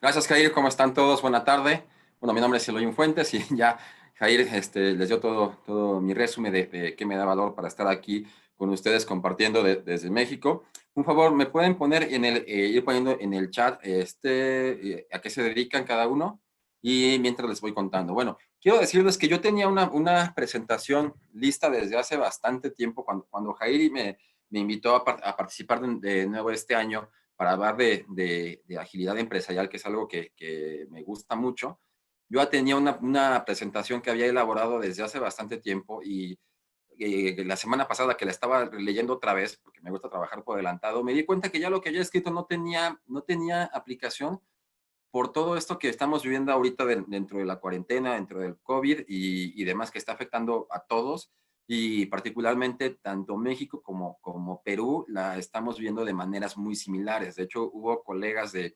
Gracias, Jair. ¿Cómo están todos? Buena tarde. Bueno, mi nombre es Eloy Fuentes y ya Jair les dio todo mi resumen de qué me da valor para estar aquí con ustedes compartiendo desde México. Un favor, ¿me pueden poner ir poniendo en el chat a qué se dedican cada uno? Y mientras les voy contando. Bueno, quiero decirles que yo tenía una presentación lista desde hace bastante tiempo cuando Jair me invitó a participar de nuevo este año para hablar de agilidad empresarial, que es algo que me gusta mucho. Yo ya tenía una presentación que había elaborado desde hace bastante tiempo y la semana pasada que la estaba leyendo otra vez, porque me gusta trabajar por adelantado, me di cuenta que ya lo que había escrito no tenía aplicación por todo esto que estamos viviendo ahorita dentro de la cuarentena, dentro del COVID y demás que está afectando a todos y particularmente tanto México como Perú la estamos viendo de maneras muy similares. De hecho, hubo colegas de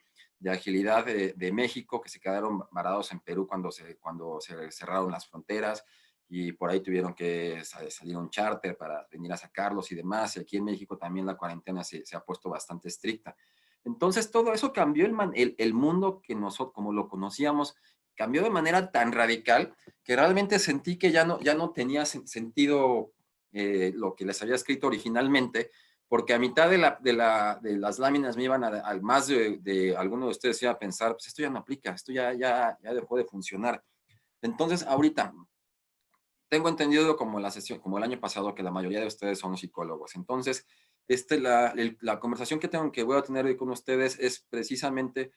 agilidad de México que se quedaron varados en Perú cuando se cerraron las fronteras y por ahí tuvieron que salir un charter para venir a sacarlos y demás. Y aquí en México también la cuarentena se ha puesto bastante estricta. Entonces todo eso cambió el mundo que nosotros, como lo conocíamos, cambió de manera tan radical que realmente sentí que ya no tenía sentido lo que les había escrito originalmente, porque a mitad de las láminas me iban al más de alguno de ustedes iba a pensar, pues esto ya no aplica, esto ya dejó de funcionar. Entonces, ahorita, tengo entendido como la sesión, como el año pasado, que la mayoría de ustedes son psicólogos. Entonces, la conversación que voy a tener hoy con ustedes es precisamente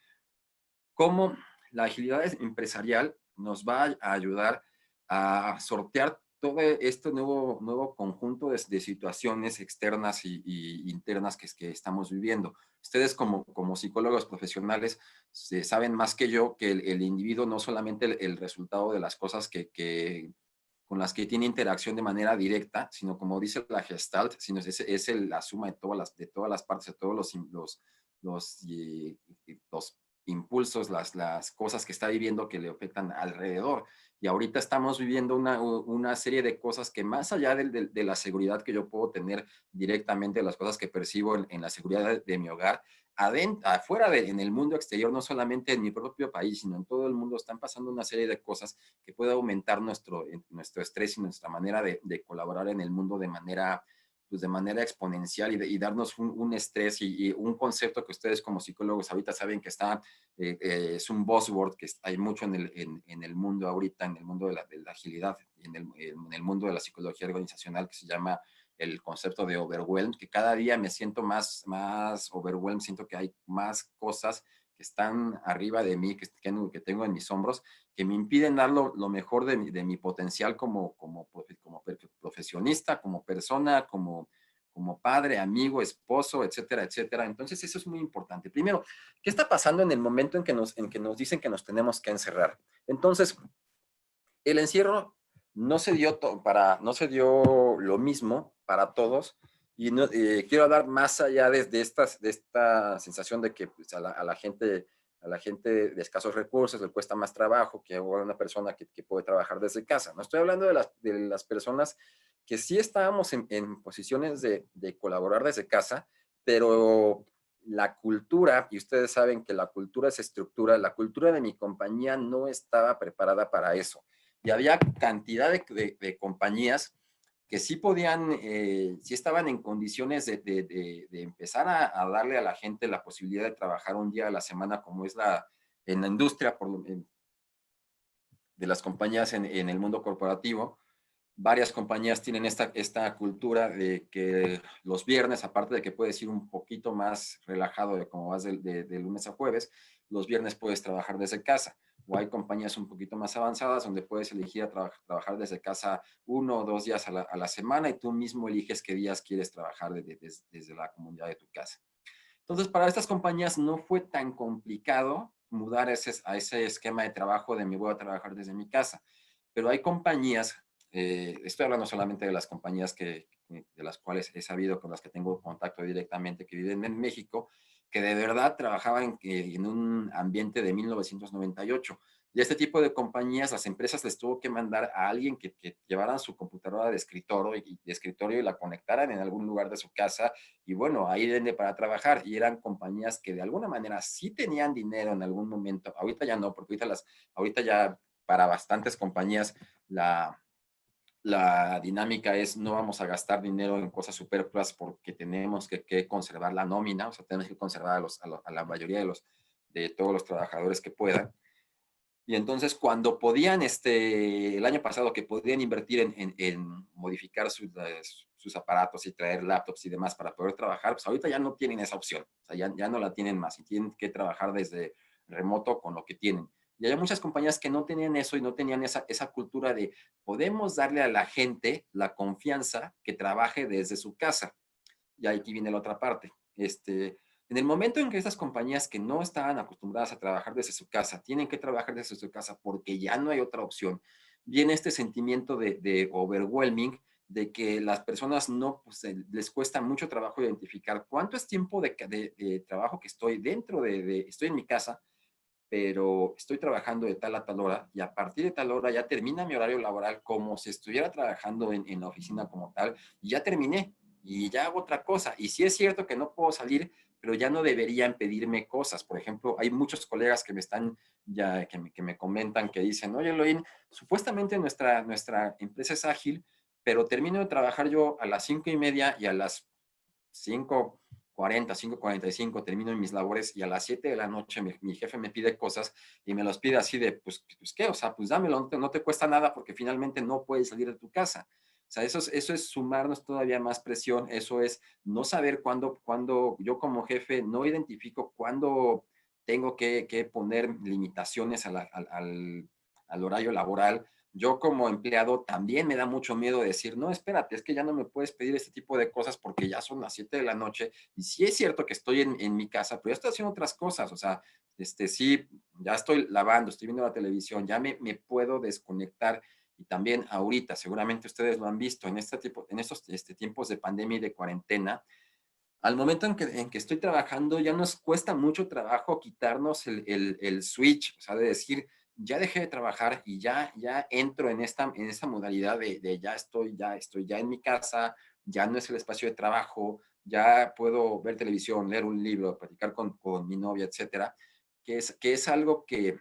cómo la agilidad empresarial nos va a ayudar a sortear todo este nuevo conjunto de situaciones externas y internas que estamos viviendo. Ustedes como psicólogos profesionales saben más que yo que el individuo no solamente el resultado de las cosas con las que tiene interacción de manera directa, sino como dice la Gestalt, sino es la suma de todas las partes, de todos los impulsos, las cosas que está viviendo que le afectan alrededor. Y ahorita estamos viviendo una serie de cosas que más allá de la seguridad que yo puedo tener directamente, las cosas que percibo en la seguridad de mi hogar, afuera en el mundo exterior, no solamente en mi propio país, sino en todo el mundo, están pasando una serie de cosas que puede aumentar nuestro estrés y nuestra manera de colaborar en el mundo pues de manera exponencial y darnos un estrés y un concepto que ustedes como psicólogos ahorita saben que es un buzzword que hay mucho en el mundo ahorita, en el mundo de la agilidad y en el mundo de la psicología organizacional, que se llama el concepto de overwhelm, que cada día me siento más overwhelmed, siento que hay más cosas que están arriba de mí, que tengo en mis hombros, que me impiden dar lo mejor de mi potencial como profesionista, como persona, como padre, amigo, esposo, etcétera, etcétera. Entonces eso es muy importante. Primero, ¿qué está pasando en el momento en que nos dicen que nos tenemos que encerrar? Entonces, el encierro no se dio lo mismo para todos y quiero hablar más allá de esta sensación de que pues, a la gente de escasos recursos le cuesta más trabajo que a una persona que puede trabajar desde casa. No estoy hablando de las personas que sí estábamos en posiciones de colaborar desde casa, pero la cultura, y ustedes saben que la cultura es estructura, la cultura de mi compañía no estaba preparada para eso y había cantidad de compañías que sí podían, sí estaban en condiciones de empezar a darle a la gente la posibilidad de trabajar un día a la semana, como es en la industria de las compañías en el mundo corporativo. Varias compañías tienen esta cultura de que los viernes, aparte de que puedes ir un poquito más relajado de cómo vas de lunes a jueves, los viernes puedes trabajar desde casa. O hay compañías un poquito más avanzadas donde puedes elegir trabajar desde casa 1 o 2 días a la semana y tú mismo eliges qué días quieres trabajar desde la comunidad de tu casa. Entonces, para estas compañías no fue tan complicado mudar a ese esquema de trabajo de me voy a trabajar desde mi casa. Pero hay compañías, estoy hablando solamente de las compañías de las cuales he sabido, con las que tengo contacto directamente, que viven en México, que de verdad trabajaban en un ambiente de 1998. Y a este tipo de compañías, las empresas les tuvo que mandar a alguien que llevaran su computadora de escritorio y la conectaran en algún lugar de su casa. Y bueno, ahí vende para trabajar. Y eran compañías que de alguna manera sí tenían dinero en algún momento. Ahorita ya no, porque ahorita ya para bastantes compañías la dinámica es no vamos a gastar dinero en cosas superfluas porque tenemos que conservar la nómina, o sea, tenemos que conservar a la mayoría de todos los trabajadores que puedan. Y entonces cuando podían, el año pasado que podían invertir en modificar sus aparatos y traer laptops y demás para poder trabajar, pues ahorita ya no tienen esa opción, o sea, ya no la tienen más y tienen que trabajar desde remoto con lo que tienen. Y hay muchas compañías que no tenían eso y no tenían esa cultura de podemos darle a la gente la confianza que trabaje desde su casa. Y aquí viene la otra parte. En el momento en que estas compañías que no estaban acostumbradas a trabajar desde su casa, tienen que trabajar desde su casa porque ya no hay otra opción, viene este sentimiento de overwhelming, de que las personas no, pues, les cuesta mucho trabajo identificar cuánto es tiempo de trabajo que estoy estoy en mi casa, pero estoy trabajando de tal a tal hora y a partir de tal hora ya termina mi horario laboral como si estuviera trabajando en la oficina como tal y ya terminé y ya hago otra cosa. Y sí es cierto que no puedo salir, pero ya no deberían pedirme cosas. Por ejemplo, hay muchos colegas que me están ya, que me comentan, que dicen, oye, Elohim, supuestamente nuestra empresa es ágil, pero termino de trabajar yo a las 5:30 y a las 5:40, 5:45 termino en mis labores y a las 7 de la noche mi jefe me pide cosas y me los pide así de, pues ¿qué? O sea, pues dámelo, no te cuesta nada porque finalmente no puedes salir de tu casa. O sea, eso es sumarnos todavía más presión, eso es no saber cuándo yo como jefe no identifico cuándo tengo que poner limitaciones al horario laboral. Yo como empleado también me da mucho miedo decir, no, espérate, es que ya no me puedes pedir este tipo de cosas porque ya son las 7 de la noche y sí es cierto que estoy en mi casa, pero ya estoy haciendo otras cosas, o sea, sí, ya estoy lavando, estoy viendo la televisión, ya me puedo desconectar y también ahorita, seguramente ustedes lo han visto, en estos tiempos de pandemia y de cuarentena, al momento en que estoy trabajando, ya nos cuesta mucho trabajo quitarnos el switch, o sea, de decir, ya dejé de trabajar y ya entro en esta modalidad de ya estoy ya en mi casa, ya no es el espacio de trabajo, ya puedo ver televisión, leer un libro, platicar con mi novia, etcétera, que es algo que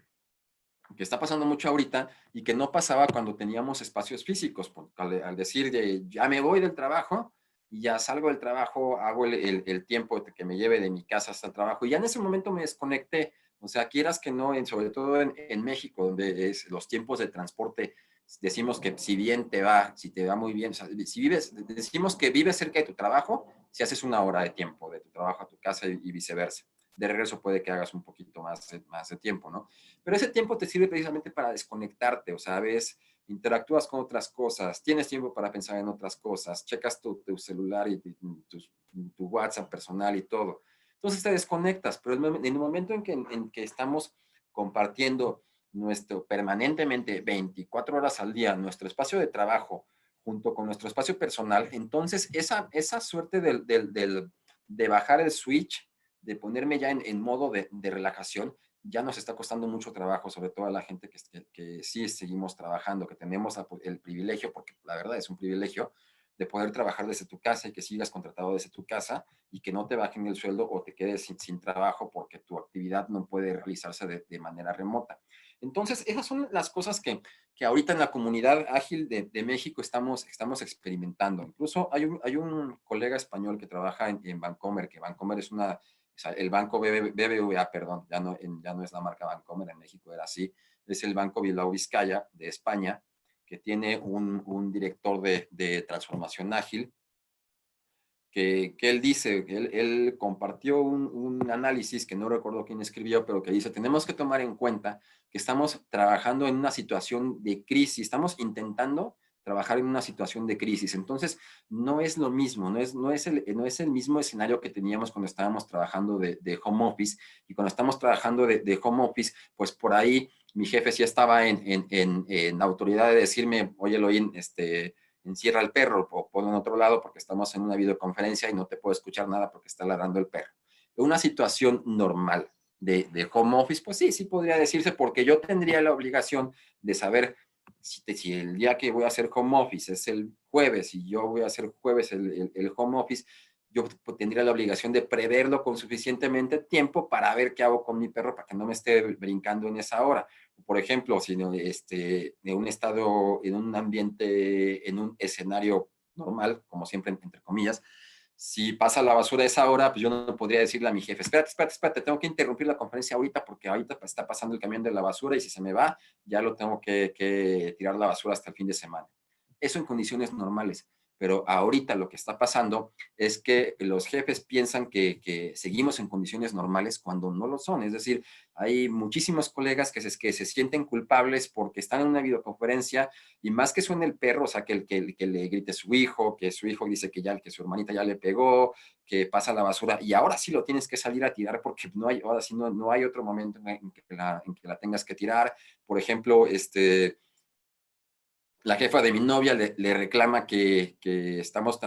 está pasando mucho ahorita y que no pasaba cuando teníamos espacios físicos, al decir ya me voy del trabajo y ya salgo del trabajo, hago el tiempo que me lleve de mi casa hasta el trabajo y ya en ese momento me desconecté. O sea, quieras que no, sobre todo en México, donde los tiempos de transporte, decimos que si te va muy bien, o sea, decimos que vives cerca de tu trabajo, si haces una hora de tiempo de tu trabajo a tu casa y viceversa. De regreso puede que hagas un poquito más de tiempo, ¿no? Pero ese tiempo te sirve precisamente para desconectarte, o sea, ves, interactúas con otras cosas, tienes tiempo para pensar en otras cosas, checas tu celular y tu WhatsApp personal y todo. Entonces te desconectas, pero en el momento en que estamos compartiendo permanentemente 24 horas al día nuestro espacio de trabajo junto con nuestro espacio personal, entonces esa suerte de bajar el switch, de ponerme ya en modo de relajación, ya nos está costando mucho trabajo, sobre todo a la gente que sí seguimos trabajando, que tenemos el privilegio, porque la verdad es un privilegio, de poder trabajar desde tu casa y que sigas contratado desde tu casa y que no te bajen el sueldo o te quedes sin trabajo porque tu actividad no puede realizarse de manera remota. Entonces, esas son las cosas que ahorita en la comunidad ágil de México estamos experimentando. Incluso hay un colega español que trabaja en Bancomer, que Bancomer es o sea, el banco BBVA, perdón, ya no es la marca Bancomer, en México era así, es el Banco Bilbao Vizcaya de España, que tiene un director de transformación ágil, que él dice, él compartió un análisis que no recuerdo quién escribió, pero que dice, tenemos que tomar en cuenta que estamos trabajando en una situación de crisis, estamos intentando trabajar en una situación de crisis. Entonces, no es lo mismo, no es el mismo escenario que teníamos cuando estábamos trabajando de home office, y cuando estamos trabajando de home office, pues por ahí mi jefe sí estaba en autoridad de decirme, oye, Elohim, encierra al perro o ponlo en otro lado porque estamos en una videoconferencia y no te puedo escuchar nada porque está ladrando el perro. Una situación normal. de home office, pues sí, sí podría decirse, porque yo tendría la obligación de saber si el día que voy a hacer home office es el jueves y yo voy a hacer jueves el home office, yo tendría la obligación de preverlo con suficientemente tiempo para ver qué hago con mi perro para que no me esté brincando en esa hora. Por ejemplo, si no, en un estado, en un ambiente, en un escenario normal, como siempre, entre comillas, si pasa la basura a esa hora, pues yo no podría decirle a mi jefe, espérate, espérate, espérate, tengo que interrumpir la conferencia ahorita porque ahorita está pasando el camión de la basura y si se me va, ya lo tengo que tirar la basura hasta el fin de semana. Eso en condiciones normales. Pero ahorita lo que está pasando es que los jefes piensan que seguimos en condiciones normales cuando no lo son. Es decir, hay muchísimos colegas que se sienten culpables porque están en una videoconferencia y más que suene el perro, o sea, que le grite su hijo, que su hijo dice que su hermanita ya le pegó, que pasa la basura y ahora sí lo tienes que salir a tirar porque no hay, ahora sí no hay otro momento en que la tengas que tirar. Por ejemplo, la jefa de mi novia le reclama que estamos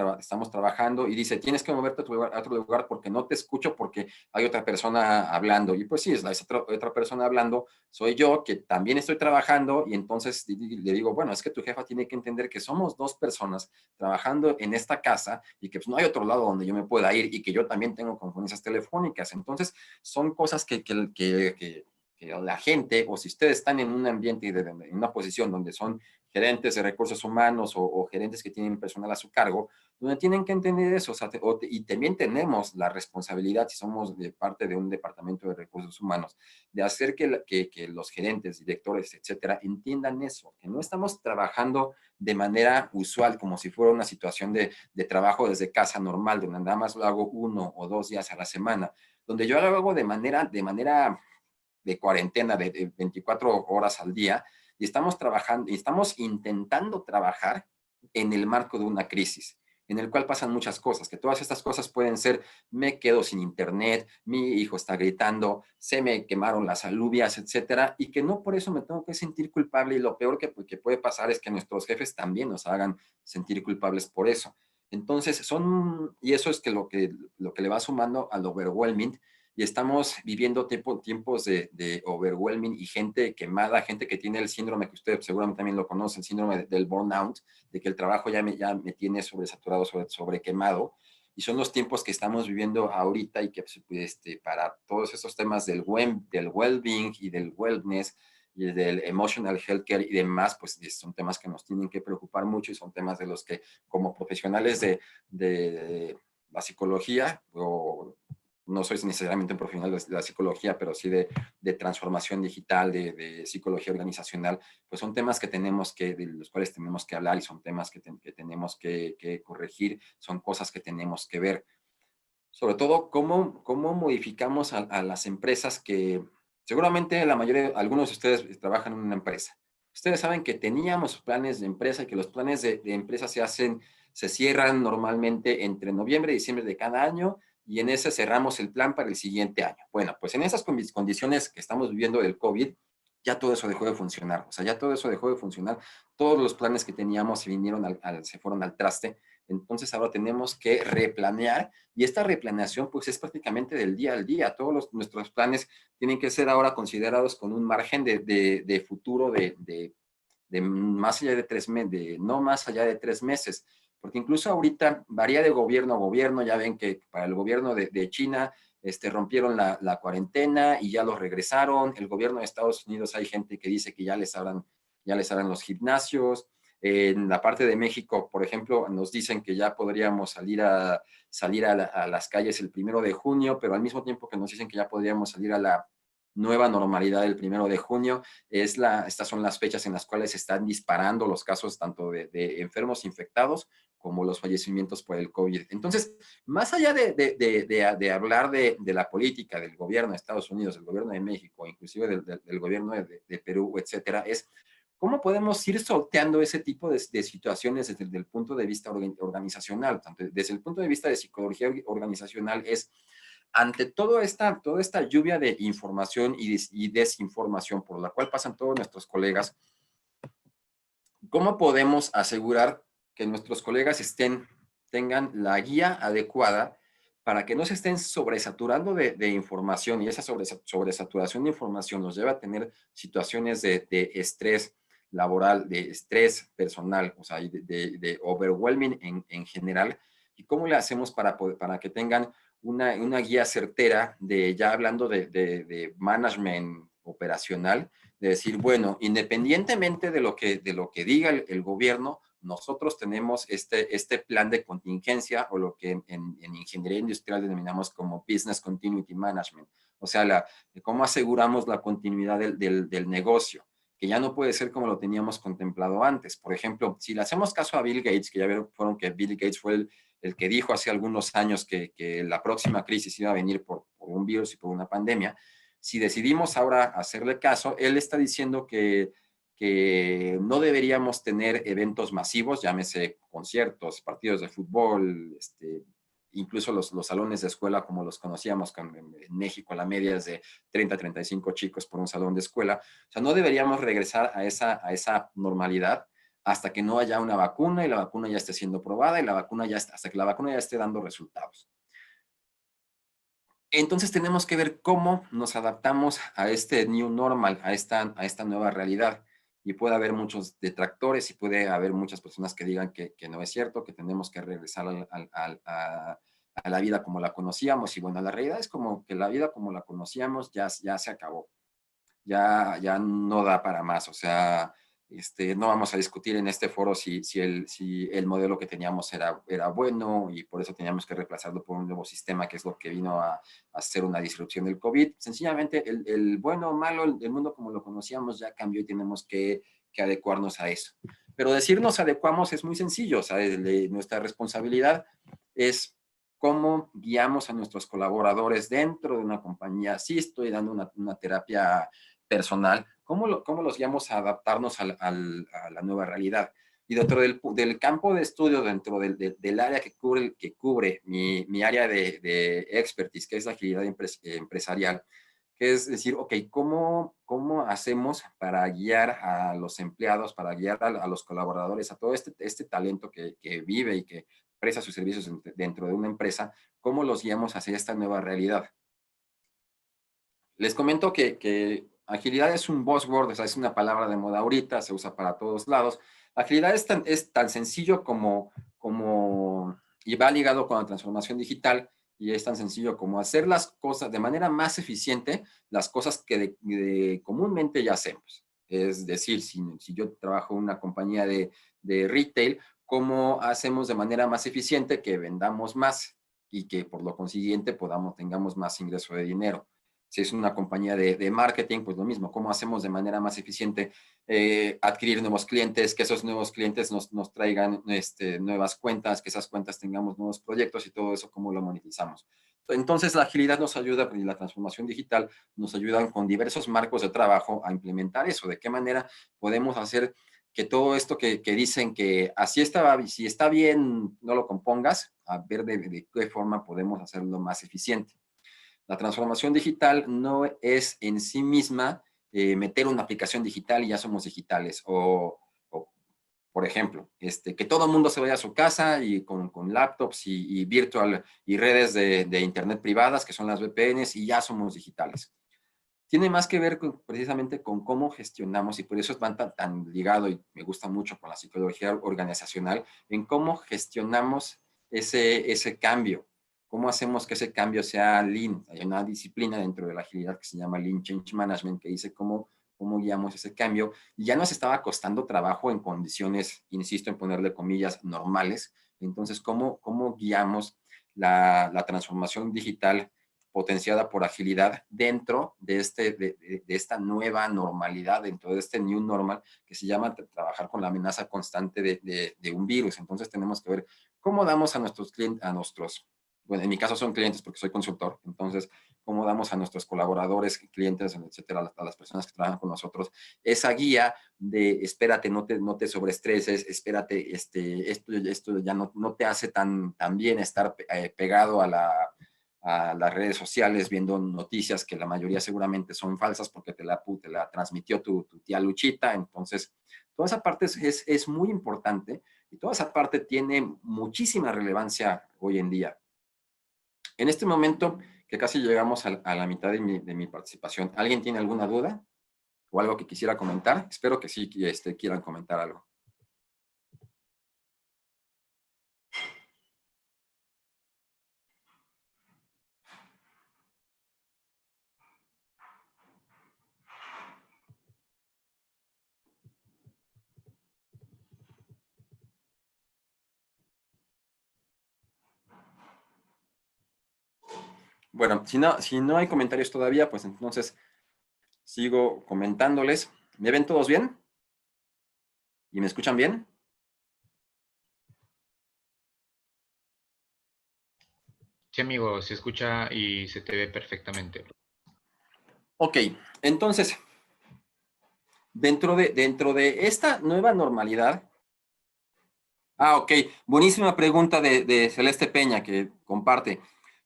trabajando y dice, tienes que moverte a otro lugar porque no te escucho porque hay otra persona hablando. Y pues sí, es otra persona hablando, soy yo que también estoy trabajando y entonces le digo, bueno, es que tu jefa tiene que entender que somos dos personas trabajando en esta casa y que pues, no hay otro lado donde yo me pueda ir y que yo también tengo conferencias telefónicas. Entonces, son cosas que la gente, o si ustedes están en un ambiente, en una posición donde son gerentes de recursos humanos o gerentes que tienen personal a su cargo, donde tienen que entender eso. O sea, y también tenemos la responsabilidad, si somos de parte de un departamento de recursos humanos, de hacer que los gerentes, directores, etcétera, entiendan eso, que no estamos trabajando de manera usual, como si fuera una situación de trabajo desde casa normal, donde nada más lo hago 1 o 2 días a la semana, donde yo lo hago de manera de cuarentena de 24 horas al día y estamos trabajando y estamos intentando trabajar en el marco de una crisis en el cual pasan muchas cosas, que todas estas cosas pueden ser, me quedo sin internet, mi hijo está gritando, se me quemaron las alubias, etcétera, y que no por eso me tengo que sentir culpable y lo peor que puede pasar es que nuestros jefes también nos hagan sentir culpables por eso. Entonces, y eso es que lo que le va sumando al overwhelming, y estamos viviendo tiempos de overwhelming y gente quemada, gente que tiene el síndrome que usted seguramente también lo conoce, el síndrome del burnout, de que el trabajo ya me tiene sobresaturado, sobrequemado, y son los tiempos que estamos viviendo ahorita y que para todos esos temas del well-being y del wellness y del emotional healthcare y demás, pues son temas que nos tienen que preocupar mucho y son temas de los que como profesionales de la psicología o no soy necesariamente un profesional de la psicología, pero sí de transformación digital, de psicología organizacional, pues son temas de los cuales tenemos que hablar y son temas que tenemos que corregir, son cosas que tenemos que ver. Sobre todo, cómo modificamos a las empresas que seguramente algunos de ustedes trabajan en una empresa. Ustedes saben que teníamos planes de empresa y que los planes de empresa se cierran normalmente entre noviembre y diciembre de cada año y en ese cerramos el plan para el siguiente año. Bueno, pues en esas condiciones que estamos viviendo del COVID, ya todo eso dejó de funcionar. O sea, ya todo eso dejó de funcionar. Todos los planes que teníamos se fueron al traste. Entonces ahora tenemos que replanear y esta replaneación pues es prácticamente del día al día. Nuestros planes tienen que ser ahora considerados con un margen de futuro de más allá de 3 meses, no más allá de 3 meses, porque incluso ahorita varía de gobierno a gobierno, ya ven que para el gobierno de China rompieron la cuarentena y ya los regresaron, el gobierno de Estados Unidos hay gente que dice que ya les abran los gimnasios, en la parte de México, por ejemplo, nos dicen que ya podríamos salir a las calles el 1 de junio, pero al mismo tiempo que nos dicen que ya podríamos salir a la nueva normalidad el 1 de junio, estas son las fechas en las cuales se están disparando los casos tanto de enfermos infectados como los fallecimientos por el COVID. Entonces, más allá de hablar de la política del gobierno de Estados Unidos, del gobierno de México, inclusive del gobierno de Perú, etcétera, es cómo podemos ir sorteando ese tipo de situaciones desde el punto de vista organizacional, tanto desde el punto de vista de psicología organizacional es ante toda esta lluvia de información y desinformación por la cual pasan todos nuestros colegas, ¿cómo podemos asegurar que nuestros colegas tengan la guía adecuada para que no se estén sobresaturando de información, y esa sobresaturación de información los lleva a tener situaciones de estrés laboral, de estrés personal, o sea, de overwhelming en general. ¿Y cómo le hacemos para que tengan una guía certera de, ya hablando de management operacional, de decir, bueno, independientemente de lo que diga el gobierno, nosotros tenemos este plan de contingencia, o lo que en ingeniería industrial denominamos como Business Continuity Management, o sea, cómo aseguramos la continuidad del negocio, que ya no puede ser como lo teníamos contemplado antes. Por ejemplo, si le hacemos caso a Bill Gates, que ya fueron que Bill Gates fue el que dijo hace algunos años que la próxima crisis iba a venir por un virus y por una pandemia. Si decidimos ahora hacerle caso, él está diciendo que no deberíamos tener eventos masivos, llámese conciertos, partidos de fútbol, incluso los salones de escuela como los conocíamos en México, la media es de 30 a 35 chicos por un salón de escuela. O sea, no deberíamos regresar a esa normalidad hasta que no haya una vacuna, y la vacuna ya esté siendo probada, y hasta que la vacuna ya esté dando resultados. Entonces tenemos que ver cómo nos adaptamos a este new normal, a esta nueva realidad. Y puede haber muchos detractores, y puede haber muchas personas que digan que no es cierto, que tenemos que regresar a la vida como la conocíamos. Y bueno, la realidad es como que la vida como la conocíamos ya se acabó. Ya no da para más. O sea, no vamos a discutir en este foro si el modelo que teníamos era bueno, y por eso teníamos que reemplazarlo por un nuevo sistema, que es lo que vino a hacer una disrupción del COVID. Sencillamente, el bueno o malo, el mundo como lo conocíamos ya cambió, y tenemos que adecuarnos a eso. Pero decir nos adecuamos es muy sencillo. O sea, nuestra responsabilidad es cómo guiamos a nuestros colaboradores dentro de una compañía. Sí, estoy dando una terapia personal, ¿cómo los guiamos a adaptarnos a la nueva realidad? Y dentro del campo de estudio, dentro del área que cubre mi área de expertise, que es la agilidad empresarial, que es decir, ok, ¿cómo hacemos para guiar a los empleados, para guiar a los colaboradores, a todo este talento que vive y que presta sus servicios dentro de una empresa? ¿Cómo los guiamos hacia esta nueva realidad? Les comento que agilidad es un buzzword, o sea, es una palabra de moda ahorita, se usa para todos lados. Agilidad es tan sencillo y va ligado con la transformación digital, y es tan sencillo como hacer las cosas de manera más eficiente, las cosas que comúnmente ya hacemos. Es decir, si yo trabajo en una compañía de retail, ¿cómo hacemos de manera más eficiente que vendamos más, y que por lo consiguiente tengamos más ingreso de dinero? Si es una compañía de marketing, pues lo mismo, cómo hacemos de manera más eficiente adquirir nuevos clientes, que esos nuevos clientes nos traigan nuevas cuentas, que esas cuentas tengamos nuevos proyectos, y todo eso, cómo lo monetizamos. Entonces, la agilidad nos ayuda, y la transformación digital nos ayudan con diversos marcos de trabajo a implementar eso. ¿De qué manera podemos hacer que todo esto que dicen que así estaba, si está bien, no lo compongas, a ver de qué forma podemos hacerlo más eficiente? La transformación digital no es en sí misma meter una aplicación digital y ya somos digitales. O, por ejemplo, que todo el mundo se vaya a su casa y con laptops y virtual y redes de internet privadas, que son las VPNs, y ya somos digitales. Tiene más que ver precisamente con cómo gestionamos, y por eso van tan ligado, y me gusta mucho con la psicología organizacional, en cómo gestionamos ese cambio. ¿Cómo hacemos que ese cambio sea Lean? Hay una disciplina dentro de la agilidad que se llama Lean Change Management, que dice cómo guiamos ese cambio. Y ya nos estaba costando trabajo en condiciones, insisto en ponerle comillas, normales. Entonces, ¿cómo guiamos la transformación digital potenciada por agilidad dentro de esta nueva normalidad, dentro de este new normal, que se llama trabajar con la amenaza constante de un virus? Entonces tenemos que ver cómo damos a nuestros clientes, bueno, en mi caso son clientes porque soy consultor. Entonces, cómo damos a nuestros colaboradores, clientes, etcétera, a las personas que trabajan con nosotros, esa guía de espérate, no te sobreestreses, espérate, esto ya no te hace tan bien estar pegado a las redes sociales viendo noticias que la mayoría seguramente son falsas, porque te la transmitió tu tía Luchita. Entonces, toda esa parte es muy importante, y toda esa parte tiene muchísima relevancia hoy en día. En este momento, que casi llegamos a la mitad de mi participación, ¿alguien tiene alguna duda o algo que quisiera comentar? Espero que sí quieran comentar algo. Bueno, si no hay comentarios todavía, pues entonces sigo comentándoles. ¿Me ven todos bien? ¿Y me escuchan bien? Sí, amigo, se escucha y se te ve perfectamente. Ok, entonces, dentro de esta nueva normalidad, ok, buenísima pregunta de Celeste Peña que comparte.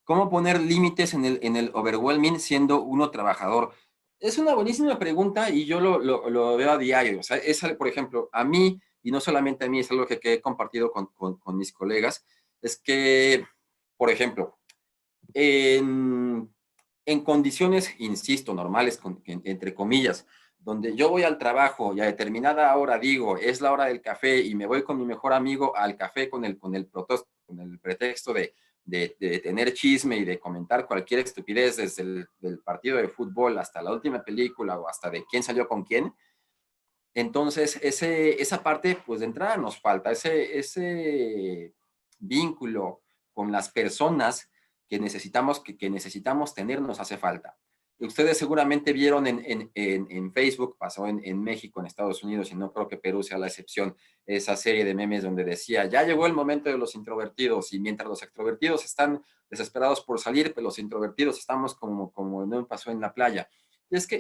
¿Cómo poner límites en el overwhelming siendo uno trabajador? Es una buenísima pregunta y yo lo veo a diario. O sea, por ejemplo, a mí, y no solamente a mí, es algo que he compartido con mis colegas, es que, por ejemplo, en, en condiciones, insisto, normales, entre comillas, donde yo voy al trabajo y a determinada hora digo, es la hora del café y me voy con mi mejor amigo al café con el pretexto de tener chisme y de comentar cualquier estupidez desde del partido de fútbol hasta la última película o hasta de quién salió con quién. Entonces, esa parte, pues de entrada nos falta, ese vínculo con las personas que necesitamos tener nos hace falta. Ustedes seguramente vieron en Facebook, pasó en México, en Estados Unidos, y no creo que Perú sea la excepción, esa serie de memes donde decía, ya llegó el momento de los introvertidos, y mientras los extrovertidos están desesperados por salir, pues los introvertidos estamos como no pasó en la playa.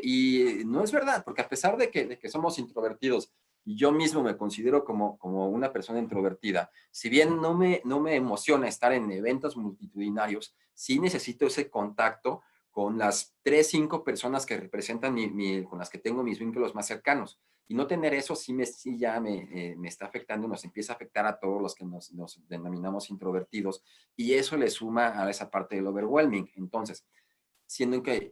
Y no es verdad, porque a pesar de que somos introvertidos, y yo mismo me considero como una persona introvertida, si bien no me emociona estar en eventos multitudinarios, sí necesito ese contacto con las 3, 5 personas que representan con las que tengo mis vínculos más cercanos. Y no tener eso sí ya me está afectando, nos empieza a afectar a todos los que nos denominamos introvertidos, y eso le suma a esa parte del overwhelming. Entonces,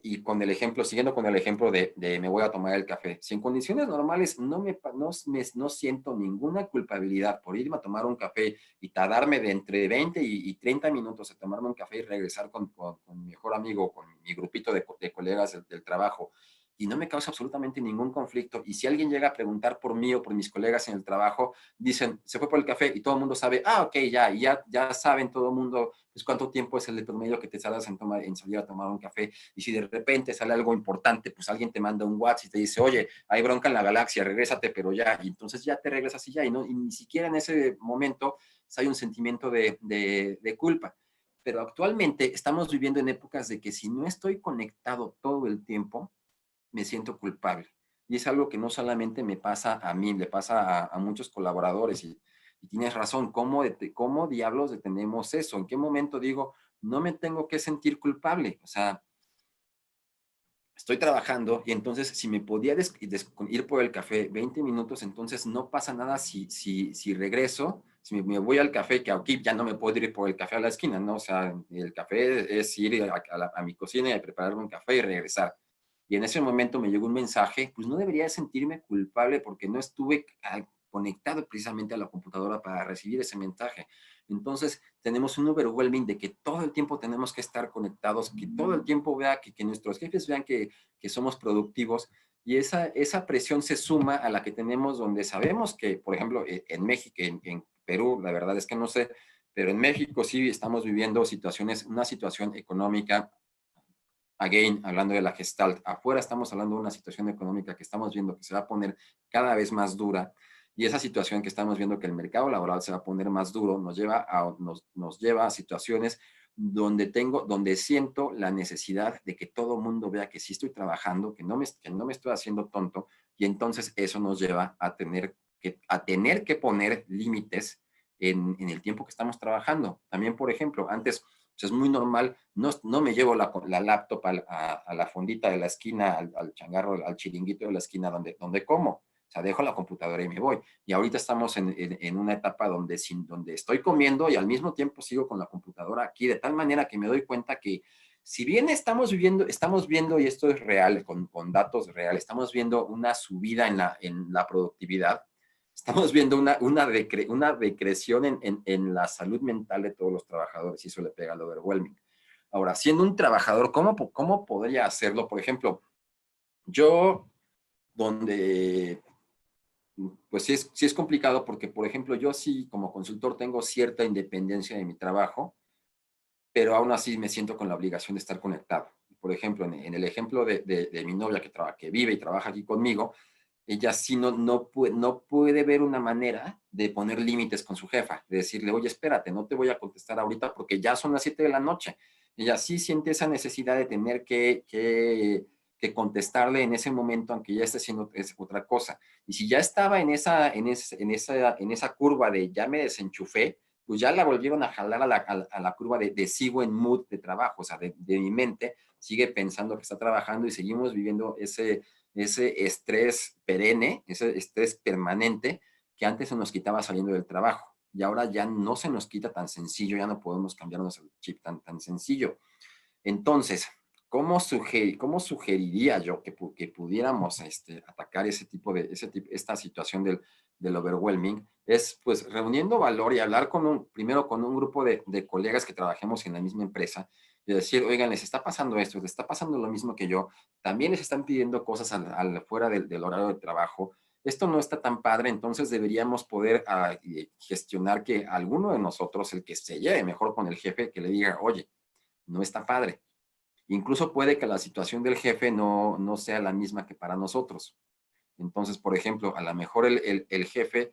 y con el ejemplo, siguiendo con el ejemplo me voy a tomar el café. Si en condiciones normales no siento ninguna culpabilidad por irme a tomar un café y tardarme de entre 20 y 30 minutos a tomarme un café y regresar con mi mejor amigo, con mi grupito de colegas del trabajo, y no me causa absolutamente ningún conflicto, y si alguien llega a preguntar por mí o por mis colegas en el trabajo, dicen, se fue por el café, y todo el mundo sabe, ok, ya saben todo el mundo, pues cuánto tiempo es el de promedio que te tardas en salir a tomar un café. Y si de repente sale algo importante, pues alguien te manda un WhatsApp y te dice, oye, hay bronca en la galaxia, regrésate, pero ya. Y entonces ya te regresas y ya. Y ni siquiera en ese momento hay un sentimiento de culpa. Pero actualmente estamos viviendo en épocas de que si no estoy conectado todo el tiempo, me siento culpable. Y es algo que no solamente me pasa a mí, le pasa a muchos colaboradores. Y tienes razón, ¿cómo diablos detenemos eso? ¿En qué momento digo, no me tengo que sentir culpable? O sea, estoy trabajando y entonces si me podía ir por el café 20 minutos, entonces no pasa nada si regreso, si me voy al café, que aquí ya no me puedo ir por el café a la esquina, ¿no? O sea, el café es ir a mi cocina y prepararme un café y regresar. Y en ese momento me llegó un mensaje, pues no debería sentirme culpable porque no estuve conectado precisamente a la computadora para recibir ese mensaje. Entonces, tenemos un overwhelming de que todo el tiempo tenemos que estar conectados, que todo el tiempo que nuestros jefes vean que somos productivos, y esa presión se suma a la que tenemos donde sabemos que, por ejemplo, en México, en Perú, la verdad es que no sé, pero en México sí estamos viviendo una situación económica, again, hablando de la Gestalt, afuera estamos hablando de una situación económica que estamos viendo que se va a poner cada vez más dura, y esa situación que estamos viendo que el mercado laboral se va a poner más duro nos lleva a situaciones donde siento la necesidad de que todo el mundo vea que sí estoy trabajando, que no me estoy haciendo tonto, y entonces eso nos lleva a tener que poner límites en el tiempo que estamos trabajando. También, por ejemplo, antes pues es muy normal, no me llevo la laptop a la fondita de la esquina, al changarro, al chiringuito de la esquina donde como. O sea, dejo la computadora y me voy. Y ahorita estamos en una etapa donde estoy comiendo y al mismo tiempo sigo con la computadora aquí, de tal manera que me doy cuenta que si bien estamos viendo, y esto es real, con datos reales, estamos viendo una subida en la productividad, estamos viendo una decreción en la salud mental de todos los trabajadores y eso le pega al overwhelming. Ahora, siendo un trabajador, ¿cómo podría hacerlo? Por ejemplo, yo, donde, pues sí es complicado porque, por ejemplo, yo sí como consultor tengo cierta independencia de mi trabajo, pero aún así me siento con la obligación de estar conectado. Por ejemplo, en el ejemplo de mi novia que vive y trabaja aquí conmigo, ella sí no puede ver una manera de poner límites con su jefa, de decirle, oye, espérate, no te voy a contestar ahorita porque ya son las 7 de la noche. Ella sí siente esa necesidad de tener que contestarle en ese momento, aunque ya esté haciendo otra cosa. Y si ya estaba en esa curva de ya me desenchufé, pues ya la volvieron a jalar a la curva de sigo en mood de trabajo, o sea, de mi mente sigue pensando que está trabajando y seguimos viviendo ese estrés perenne, ese estrés permanente que antes se nos quitaba saliendo del trabajo. Y ahora ya no se nos quita tan sencillo, ya no podemos cambiarnos el chip tan sencillo. Entonces, ¿cómo sugeriría yo que pudiéramos atacar esta situación del overwhelming? Es pues reuniendo valor y hablar primero con un grupo de colegas que trabajemos en la misma empresa y decir, oigan, les está pasando esto, les está pasando lo mismo que yo, también les están pidiendo cosas fuera del horario de trabajo. Esto no está tan padre, entonces deberíamos poder gestionar que alguno de nosotros, el que se lleve mejor con el jefe, que le diga, oye, no está padre. Incluso puede que la situación del jefe no sea la misma que para nosotros. Entonces, por ejemplo, a lo mejor el jefe,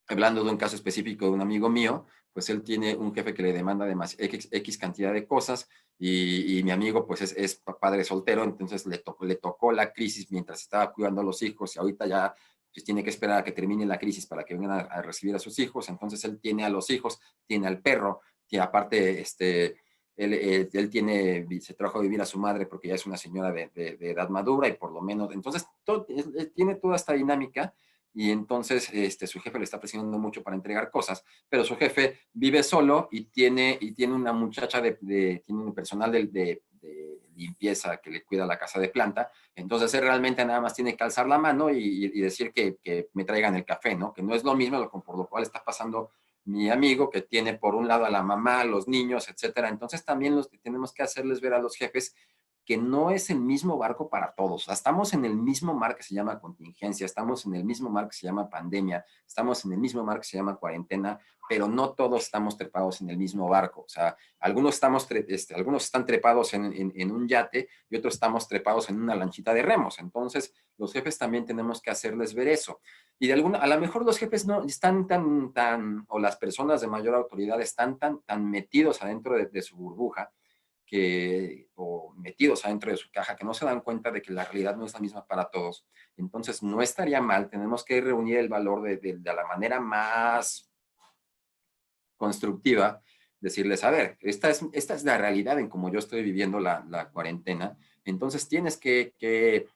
hablando de un caso específico de un amigo mío, pues él tiene un jefe que le demanda X cantidad de cosas y mi amigo pues es padre soltero, entonces le tocó la crisis mientras estaba cuidando a los hijos y ahorita ya pues tiene que esperar a que termine la crisis para que vengan a recibir a sus hijos, entonces él tiene a los hijos, tiene al perro, y aparte él se trajo a vivir a su madre porque ya es una señora de edad madura y por lo menos, entonces él tiene toda esta dinámica y entonces su jefe le está presionando mucho para entregar cosas, pero su jefe vive solo y tiene una muchacha tiene un personal de limpieza que le cuida la casa de planta, entonces él realmente nada más tiene que alzar la mano y decir que me traigan el café, ¿no? Que no es lo mismo por lo cual está pasando mi amigo, que tiene por un lado a la mamá, a los niños, etcétera. Entonces también tenemos que hacerles ver a los jefes que no es el mismo barco para todos. O sea, estamos en el mismo mar que se llama contingencia, estamos en el mismo mar que se llama pandemia, estamos en el mismo mar que se llama cuarentena, pero no todos estamos trepados en el mismo barco. O sea, algunos están trepados en un yate y otros estamos trepados en una lanchita de remos. Entonces, los jefes también tenemos que hacerles ver eso. Y a lo mejor los jefes no están o las personas de mayor autoridad están tan metidos adentro de su burbuja o metidos adentro de su caja, que no se dan cuenta de que la realidad no es la misma para todos. Entonces, no estaría mal, tenemos que reunir el valor de la manera más constructiva, decirles, a ver, esta es la realidad en cómo yo estoy viviendo la cuarentena, entonces tienes que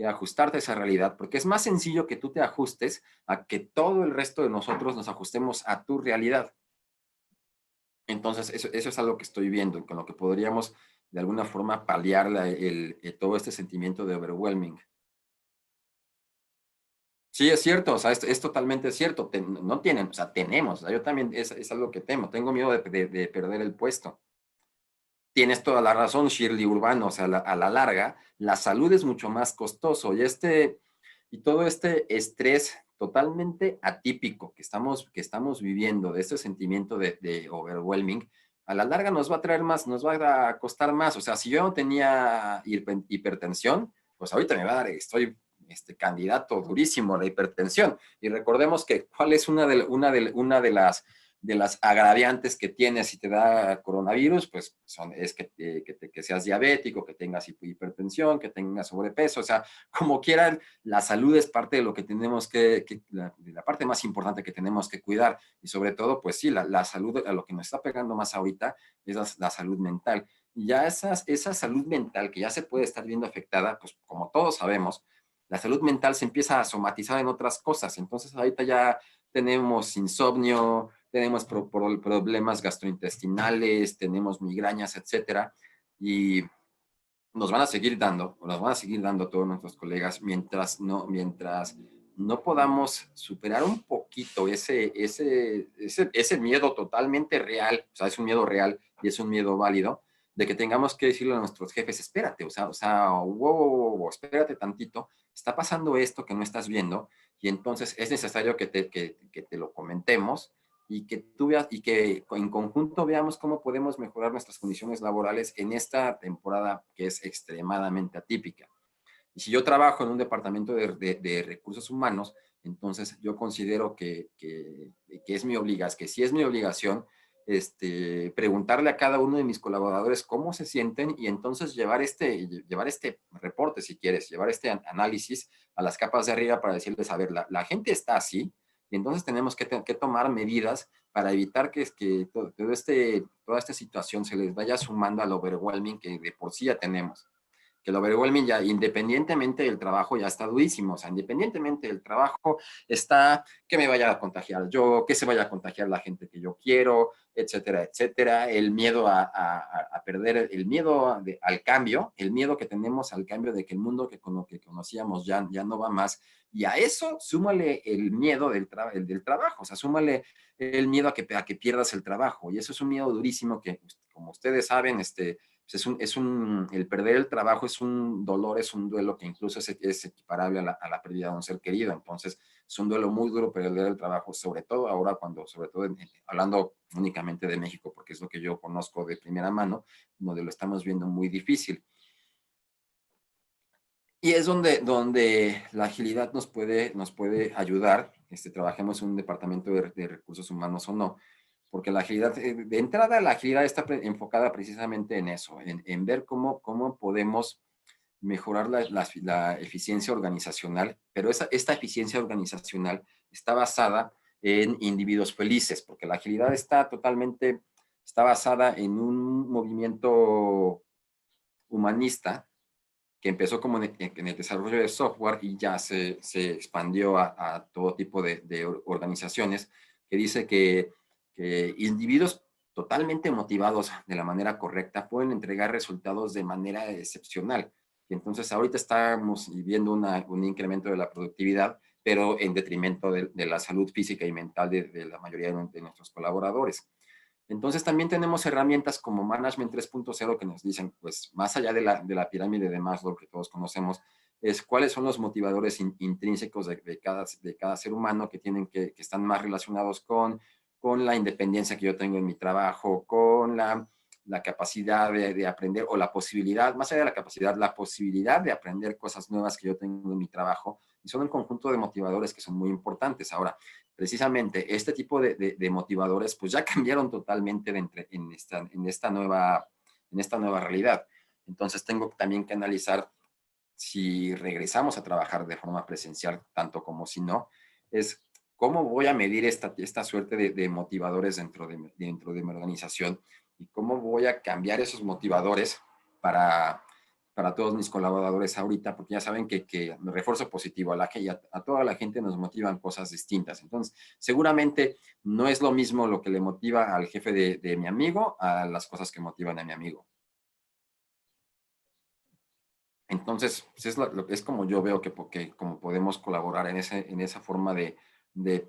ajustarte a esa realidad, porque es más sencillo que tú te ajustes a que todo el resto de nosotros nos ajustemos a tu realidad. Entonces, eso es algo que estoy viendo, con lo que podríamos de alguna forma paliar todo este sentimiento de overwhelming. Sí, es cierto, o sea, es totalmente cierto. No tienen, o sea, tenemos, o sea, yo también es algo que temo. Tengo miedo de perder el puesto. Tienes toda la razón, Shirley Urbano, o sea, a la larga, la salud es mucho más costoso y todo este estrés totalmente atípico que estamos viviendo, de este sentimiento de overwhelming, a la larga nos va a traer más, nos va a costar más. O sea, si yo no tenía hipertensión, pues ahorita me va a dar, estoy candidato durísimo a la hipertensión. Y recordemos que cuál es una de las agraviantes que tienes si te da coronavirus, pues es que seas diabético, que tengas hipertensión, que tengas sobrepeso, o sea, como quieran, la salud es parte de lo que tenemos la parte más importante que tenemos que cuidar y sobre todo, pues sí, la salud, a lo que nos está pegando más ahorita es la salud mental. Y ya esa salud mental que ya se puede estar viendo afectada, pues como todos sabemos, la salud mental se empieza a somatizar en otras cosas. Entonces ahorita ya tenemos insomnio, tenemos problemas gastrointestinales, tenemos migrañas, etcétera, y nos van a seguir dando todos nuestros colegas mientras no podamos superar un poquito ese miedo totalmente real, o sea, es un miedo real y es un miedo válido, de que tengamos que decirle a nuestros jefes, espérate, wow, espérate tantito, está pasando esto que no estás viendo, y entonces es necesario que te lo comentemos y que tú veas y que en conjunto veamos cómo podemos mejorar nuestras condiciones laborales en esta temporada que es extremadamente atípica. Y si yo trabajo en un departamento de recursos humanos, entonces yo considero que es mi obligación, que sí es mi obligación preguntarle a cada uno de mis colaboradores cómo se sienten y entonces llevar este reporte, si quieres, llevar este análisis a las capas de arriba para decirles, a ver, la gente está así, y entonces tenemos que tomar medidas para evitar que toda esta situación se les vaya sumando al overwhelming que de por sí ya tenemos. Que el overwhelming ya, independientemente del trabajo, ya está durísimo. O sea, independientemente del trabajo, está que me vaya a contagiar yo, que se vaya a contagiar la gente que yo quiero, etcétera, etcétera. El miedo a perder, el miedo al cambio, el miedo que tenemos al cambio de que el mundo que conocíamos ya no va más. Y a eso súmale el miedo del trabajo, o sea, súmale el miedo a que pierdas el trabajo. Y eso es un miedo durísimo que, como ustedes saben, el perder el trabajo es un dolor, es un duelo que incluso es equiparable a la pérdida de un ser querido. Entonces, es un duelo muy duro perder el trabajo, sobre todo ahora sobre todo hablando únicamente de México, porque es lo que yo conozco de primera mano, donde lo estamos viendo muy difícil. Y es donde la agilidad nos puede ayudar, trabajemos en un departamento de recursos humanos o no, porque la agilidad, de entrada, la agilidad está enfocada precisamente en eso, en ver cómo podemos mejorar la eficiencia organizacional, pero esta eficiencia organizacional está basada en individuos felices, porque la agilidad está basada en un movimiento humanista que empezó como en el desarrollo de software y ya se expandió a todo tipo de organizaciones, que dice que individuos totalmente motivados de la manera correcta pueden entregar resultados de manera excepcional. Y entonces ahorita estamos viendo un incremento de la productividad, pero en detrimento de la salud física y mental de la mayoría de nuestros colaboradores. Entonces también tenemos herramientas como Management 3.0 que nos dicen, pues más allá de la pirámide de Maslow que todos conocemos, es cuáles son los motivadores intrínsecos de cada ser humano que están más relacionados con la independencia que yo tengo en mi trabajo, con la capacidad de aprender o la posibilidad, más allá de la capacidad, la posibilidad de aprender cosas nuevas que yo tengo en mi trabajo. Y son un conjunto de motivadores que son muy importantes. Ahora, precisamente este tipo de motivadores pues ya cambiaron totalmente en esta nueva realidad. Entonces tengo también que analizar si regresamos a trabajar de forma presencial, tanto como si no, es cómo voy a medir esta suerte de motivadores dentro de mi organización y cómo voy a cambiar esos motivadores para, para todos mis colaboradores ahorita, porque ya saben que me refuerzo positivo a toda la gente nos motivan cosas distintas. Entonces, seguramente no es lo mismo lo que le motiva al jefe de mi amigo a las cosas que motivan a mi amigo. Entonces, pues es como yo veo que como podemos colaborar en esa forma de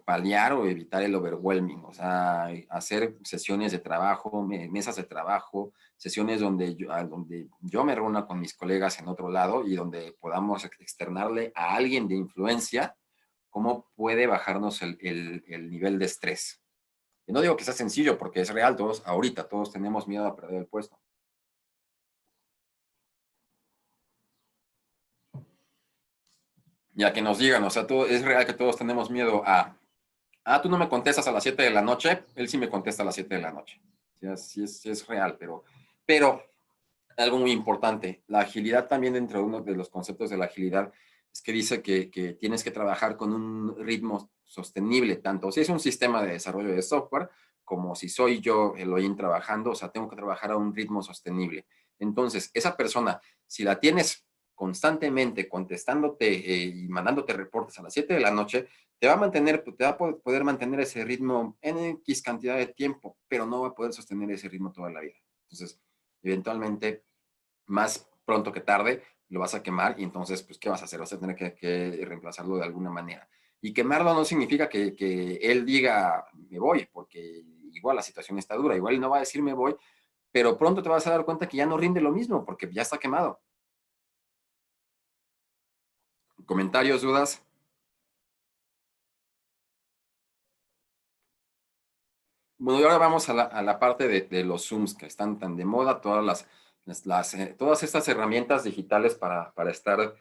paliar o evitar el overwhelming, o sea, hacer sesiones de trabajo, mesas de trabajo, sesiones donde yo me reúna con mis colegas en otro lado y donde podamos externarle a alguien de influencia cómo puede bajarnos el nivel de estrés. Y no digo que sea sencillo porque es real, ahorita todos tenemos miedo a perder el puesto. Ya que nos digan, o sea, es real que todos tenemos miedo tú no me contestas a las 7 de la noche, él sí me contesta a las 7 de la noche. Sí es real, pero algo muy importante, la agilidad también dentro de uno de los conceptos de la agilidad es que dice que tienes que trabajar con un ritmo sostenible, tanto si es un sistema de desarrollo de software, como si soy yo Elohim trabajando, o sea, tengo que trabajar a un ritmo sostenible. Entonces, esa persona, si la tienes constantemente contestándote y mandándote reportes a las 7 de la noche, te va a poder mantener ese ritmo en X cantidad de tiempo, pero no va a poder sostener ese ritmo toda la vida. Entonces, eventualmente, más pronto que tarde, lo vas a quemar y entonces, pues, ¿qué vas a hacer? Vas a tener que reemplazarlo de alguna manera. Y quemarlo no significa que él diga, me voy, porque igual la situación está dura, igual no va a decir me voy, pero pronto te vas a dar cuenta que ya no rinde lo mismo, porque ya está quemado. ¿Comentarios, dudas? Bueno, y ahora vamos a la parte de los Zooms que están tan de moda, todas estas herramientas digitales para estar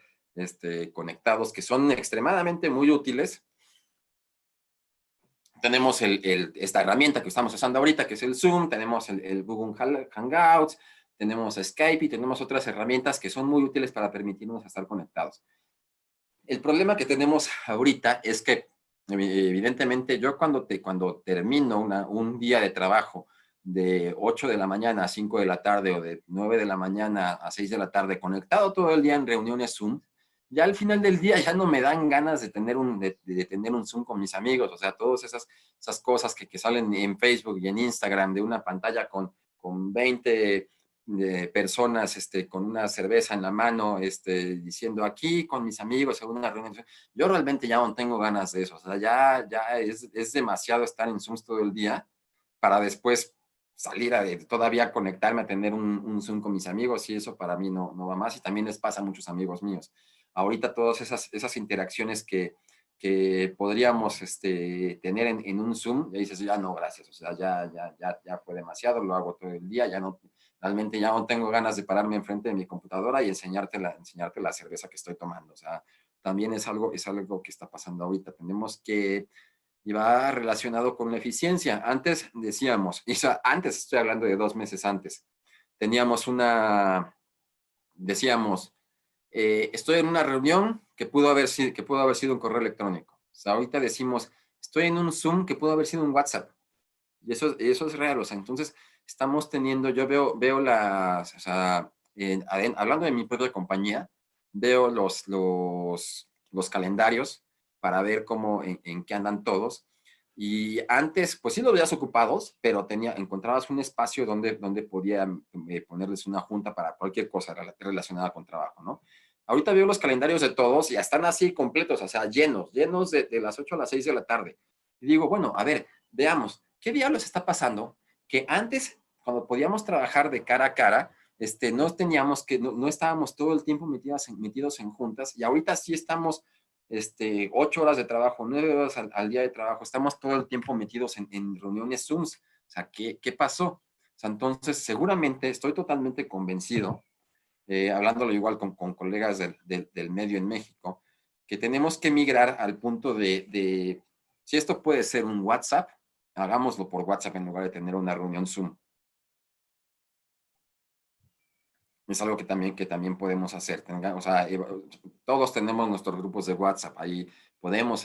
conectados, que son extremadamente muy útiles. Tenemos esta herramienta que estamos usando ahorita, que es el Zoom, tenemos el Google Hangouts, tenemos Skype y tenemos otras herramientas que son muy útiles para permitirnos estar conectados. El problema que tenemos ahorita es que, evidentemente, yo cuando termino un día de trabajo de 8 de la mañana a 5 de la tarde o de 9 de la mañana a 6 de la tarde, conectado todo el día en reuniones Zoom, ya al final del día ya no me dan ganas de tener de tener un Zoom con mis amigos. O sea, todas esas cosas que salen en Facebook y en Instagram de una pantalla con 20 personas con una cerveza en la mano, diciendo aquí con mis amigos en una reunión. Yo realmente ya no tengo ganas de eso. O sea, ya es demasiado estar en Zoom todo el día para después salir todavía conectarme a tener un Zoom con mis amigos, y eso para mí no va más, y también les pasa a muchos amigos míos. Ahorita todas esas interacciones que podríamos tener en un Zoom, ya dices, ya no, gracias, o sea, ya fue demasiado, lo hago todo el día, realmente ya no tengo ganas de pararme enfrente de mi computadora y enseñarte la cerveza que estoy tomando. O sea, también es algo que está pasando ahorita. Tenemos que, y va relacionado con la eficiencia. Antes decíamos, antes estoy hablando de 2 meses antes, decíamos, estoy en una reunión que pudo haber sido un correo electrónico. O sea, ahorita decimos, estoy en un Zoom que pudo haber sido un WhatsApp. Y eso es real. O sea, entonces estamos teniendo, yo veo o sea, hablando de mi propia compañía, veo los calendarios para ver en qué andan todos. Y antes, pues sí los veías ocupados, pero encontrabas un espacio donde podía ponerles una junta para cualquier cosa relacionada con trabajo, ¿no? Ahorita veo los calendarios de todos y ya están así completos, o sea, llenos de las 8 a las 6 de la tarde. Y digo, bueno, a ver, veamos, ¿qué diablos está pasando? Que antes, cuando podíamos trabajar de cara a cara, no estábamos todo el tiempo metidos en juntas, y ahorita sí estamos 8 horas de trabajo, 9 horas al día de trabajo, estamos todo el tiempo metidos en reuniones Zooms. O sea, ¿qué pasó? O sea, entonces, seguramente estoy totalmente convencido, hablándolo igual con colegas del medio en México, que tenemos que migrar al punto si esto puede ser un WhatsApp, hagámoslo por WhatsApp en lugar de tener una reunión Zoom. Es algo que también podemos hacer. O sea, todos tenemos nuestros grupos de WhatsApp. Ahí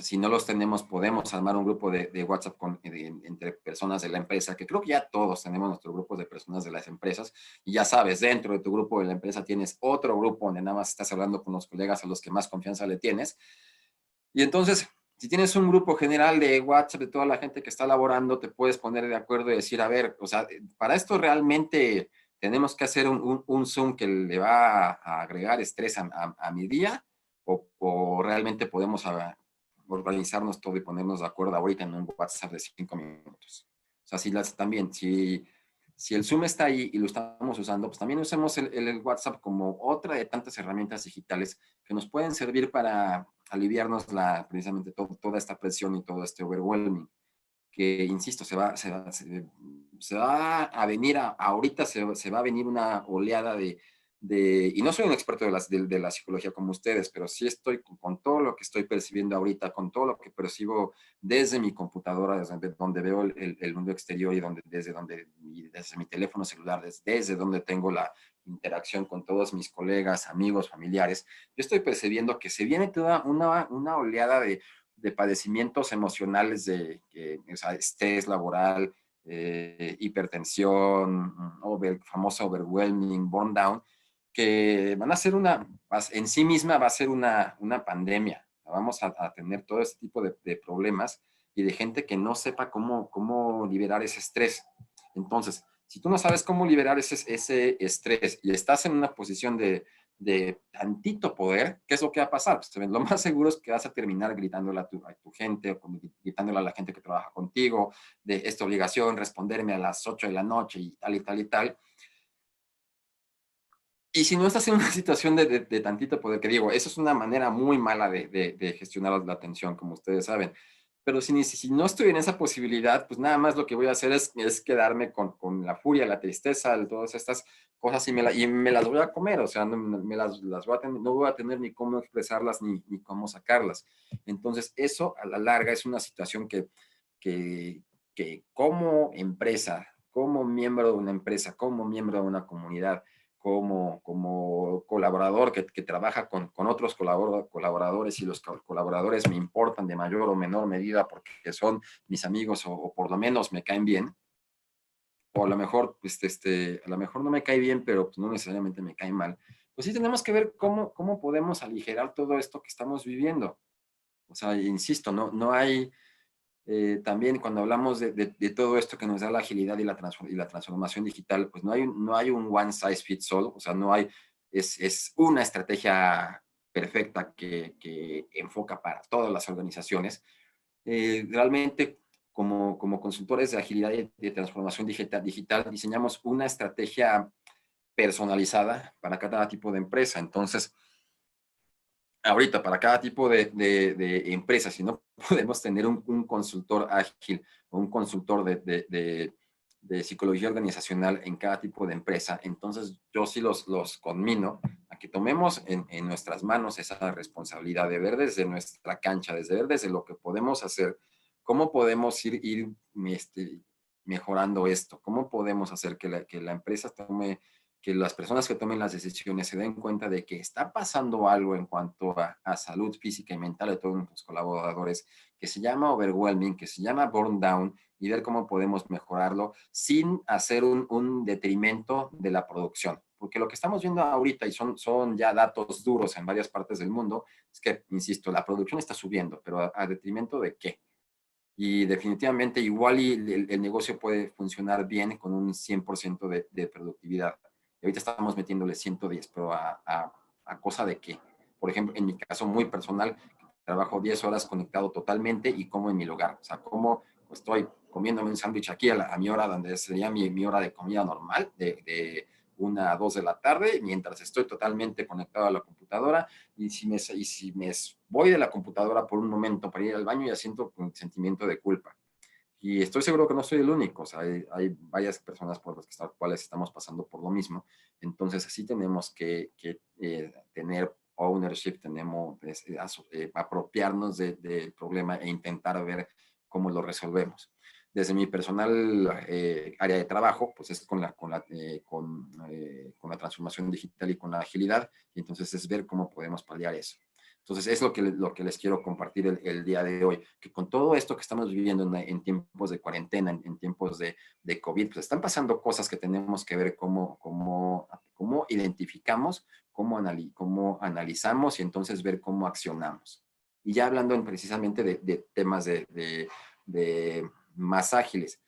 si no los tenemos, podemos armar un grupo de WhatsApp entre personas de la empresa, que creo que ya todos tenemos nuestros grupos de personas de las empresas. Y ya sabes, dentro de tu grupo de la empresa tienes otro grupo donde nada más estás hablando con los colegas a los que más confianza le tienes. Y entonces, si tienes un grupo general de WhatsApp de toda la gente que está laborando, te puedes poner de acuerdo y decir, a ver, o sea, para esto realmente tenemos que hacer un Zoom que le va a agregar estrés a mi día, o realmente podemos organizarnos todo y ponernos de acuerdo ahorita en un WhatsApp de 5 minutos. O sea, si el Zoom está ahí y lo estamos usando, pues también usemos el WhatsApp como otra de tantas herramientas digitales que nos pueden servir para aliviarnos precisamente toda esta presión y todo este overwhelming, que, insisto, se va a venir, ahorita se va a venir una oleada y no soy un experto de la psicología como ustedes, pero sí estoy con todo lo que estoy percibiendo ahorita, con todo lo que percibo desde mi computadora, desde donde veo el mundo exterior, y desde mi teléfono celular, desde donde tengo la interacción con todos mis colegas, amigos, familiares. Yo estoy percibiendo que se viene toda una oleada de padecimientos emocionales, o sea, estrés laboral, hipertensión, famoso overwhelming, burn down, que van a ser en sí misma va a ser una pandemia. Vamos a tener todo este tipo de problemas y de gente que no sepa cómo liberar ese estrés. Entonces, si tú no sabes cómo liberar ese estrés y estás en una posición de tantito poder, ¿qué es lo que va a pasar? Pues, lo más seguro es que vas a terminar gritándole a tu gente, o gritándole a la gente que trabaja contigo, de esta obligación, responderme a las 8 de la noche y tal y tal y tal. Y si no estás en una situación de tantito poder, que digo, eso es una manera muy mala de gestionar la atención, como ustedes saben. Pero si no estoy en esa posibilidad, pues nada más lo que voy a hacer es quedarme con la furia, la tristeza, todas estas cosas y me las voy a comer. O sea, no, las voy a tener, no voy a tener ni cómo expresarlas ni cómo sacarlas. Entonces, eso a la larga es una situación que, que como empresa, como miembro de una empresa, como miembro de una comunidad, como colaborador que trabaja con otros colaboradores y los colaboradores me importan de mayor o menor medida porque son mis amigos o por lo menos me caen bien, o a lo mejor, a lo mejor no me cae bien, pero pues no necesariamente me cae mal, pues sí tenemos que ver cómo podemos aligerar todo esto que estamos viviendo. O sea, insisto, no hay, también cuando hablamos de todo esto que nos da la agilidad y la transformación digital, pues no hay un one size fits all, o sea, no hay, es una estrategia perfecta que enfoca para todas las organizaciones. Realmente, como consultores de agilidad y de transformación digital, diseñamos una estrategia personalizada para cada tipo de empresa. Entonces, ahorita para cada tipo de empresa, si no podemos tener un consultor ágil o un consultor de psicología organizacional en cada tipo de empresa, entonces yo sí los conmino a que tomemos en nuestras manos esa responsabilidad de ver desde nuestra cancha, desde ver desde lo que podemos hacer, cómo podemos ir mejorando esto, cómo podemos hacer que la empresa tome, que las personas que tomen las decisiones se den cuenta de que está pasando algo en cuanto a salud física y mental de todos nuestros colaboradores, que se llama overwhelming, que se llama burn down, y ver cómo podemos mejorarlo sin hacer un detrimento de la producción. Porque lo que estamos viendo ahorita, y son ya datos duros en varias partes del mundo, es que, insisto, la producción está subiendo, pero a detrimento de qué. Y definitivamente igual y el negocio puede funcionar bien con un 100% de productividad. Y ahorita estamos metiéndole 110, pero a cosa de qué. Por ejemplo, en mi caso muy personal, trabajo 10 horas conectado totalmente y como en mi lugar. O sea, como estoy comiéndome un sándwich aquí a mi hora, donde sería mi hora de comida normal, de 1 a 2 de la tarde, mientras estoy totalmente conectado a la computadora y si me voy de la computadora por un momento para ir al baño, ya siento un sentimiento de culpa. Y estoy seguro que no soy el único, o sea, hay varias personas por las cuales estamos pasando por lo mismo. Entonces, así tenemos que tener ownership, tenemos apropiarnos del problema e intentar ver cómo lo resolvemos. Desde mi personal área de trabajo, pues es con la transformación digital y con la agilidad, y entonces es ver cómo podemos paliar eso. Entonces, es lo que les quiero compartir el día de hoy, que con todo esto que estamos viviendo en tiempos de cuarentena, en tiempos de COVID, pues están pasando cosas que tenemos que ver cómo identificamos, cómo analizamos y entonces ver cómo accionamos. Y ya hablando precisamente de temas de más ágiles,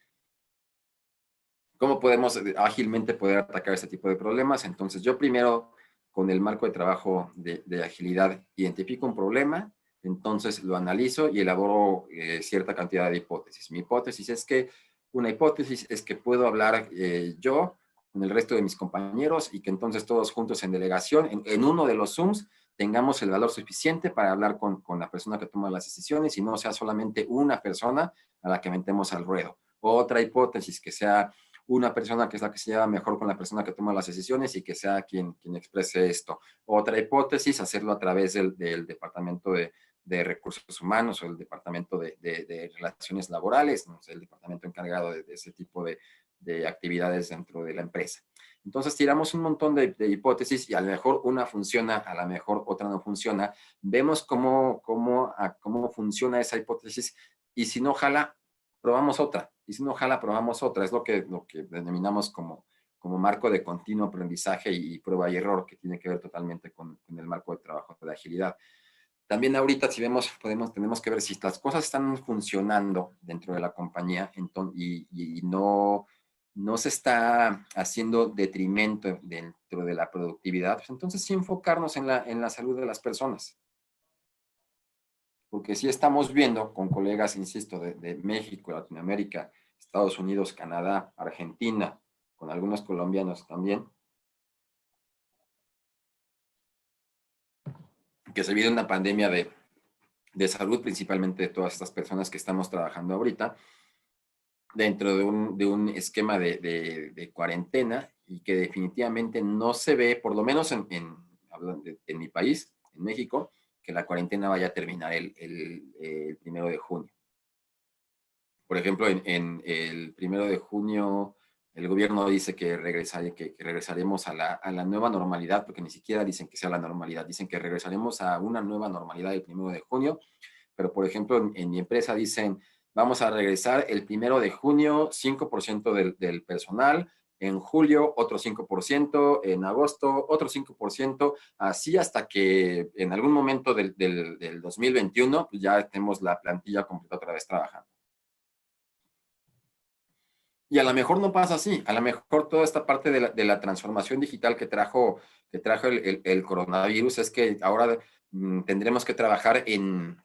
¿cómo podemos ágilmente poder atacar este tipo de problemas? Entonces, yo primero, con el marco de trabajo de agilidad, identifico un problema, entonces lo analizo y elaboro cierta cantidad de hipótesis. Mi hipótesis es que, una hipótesis es que puedo hablar yo con el resto de mis compañeros y que entonces todos juntos en delegación, en uno de los Zooms, tengamos el valor suficiente para hablar con la persona que toma las decisiones y no sea solamente una persona a la que metemos al ruedo. Otra hipótesis que sea una persona que es la que se lleva mejor con la persona que toma las decisiones y que sea quien exprese esto. Otra hipótesis, hacerlo a través del departamento de recursos humanos o el departamento de relaciones laborales, ¿no? O sea, el departamento encargado de ese tipo de actividades dentro de la empresa. Entonces tiramos un montón de hipótesis y a lo mejor una funciona, a lo mejor otra no funciona. Vemos cómo funciona esa hipótesis y si no jala, probamos otra. Y si no jala, probamos otra. Es lo que denominamos como marco de continuo aprendizaje y prueba y error, que tiene que ver totalmente con el marco de trabajo de agilidad. También ahorita, si vemos, tenemos que ver si las cosas están funcionando dentro de la compañía y no se está haciendo detrimento dentro de la productividad, pues entonces sí enfocarnos en la salud de las personas. Porque sí estamos viendo con colegas, insisto, de México, Latinoamérica, Estados Unidos, Canadá, Argentina, con algunos colombianos también, que se viene una pandemia de salud, principalmente de todas estas personas que estamos trabajando ahorita, dentro de un esquema de cuarentena y que definitivamente no se ve, por lo menos en mi país, en México, que la cuarentena vaya a terminar el 1 de junio. Por ejemplo, en el 1 de junio, el gobierno dice que regresaremos a la nueva normalidad, porque ni siquiera dicen que sea la normalidad, dicen que regresaremos a una nueva normalidad el 1 de junio, pero por ejemplo, en mi empresa dicen, vamos a regresar el 1 de junio, 5% del personal, en julio otro 5%, en agosto otro 5%, así hasta que en algún momento del 2021 pues ya tenemos la plantilla completa otra vez trabajando. Y a lo mejor no pasa así, a lo mejor toda esta parte de la transformación digital que trajo el coronavirus es que ahora tendremos que trabajar en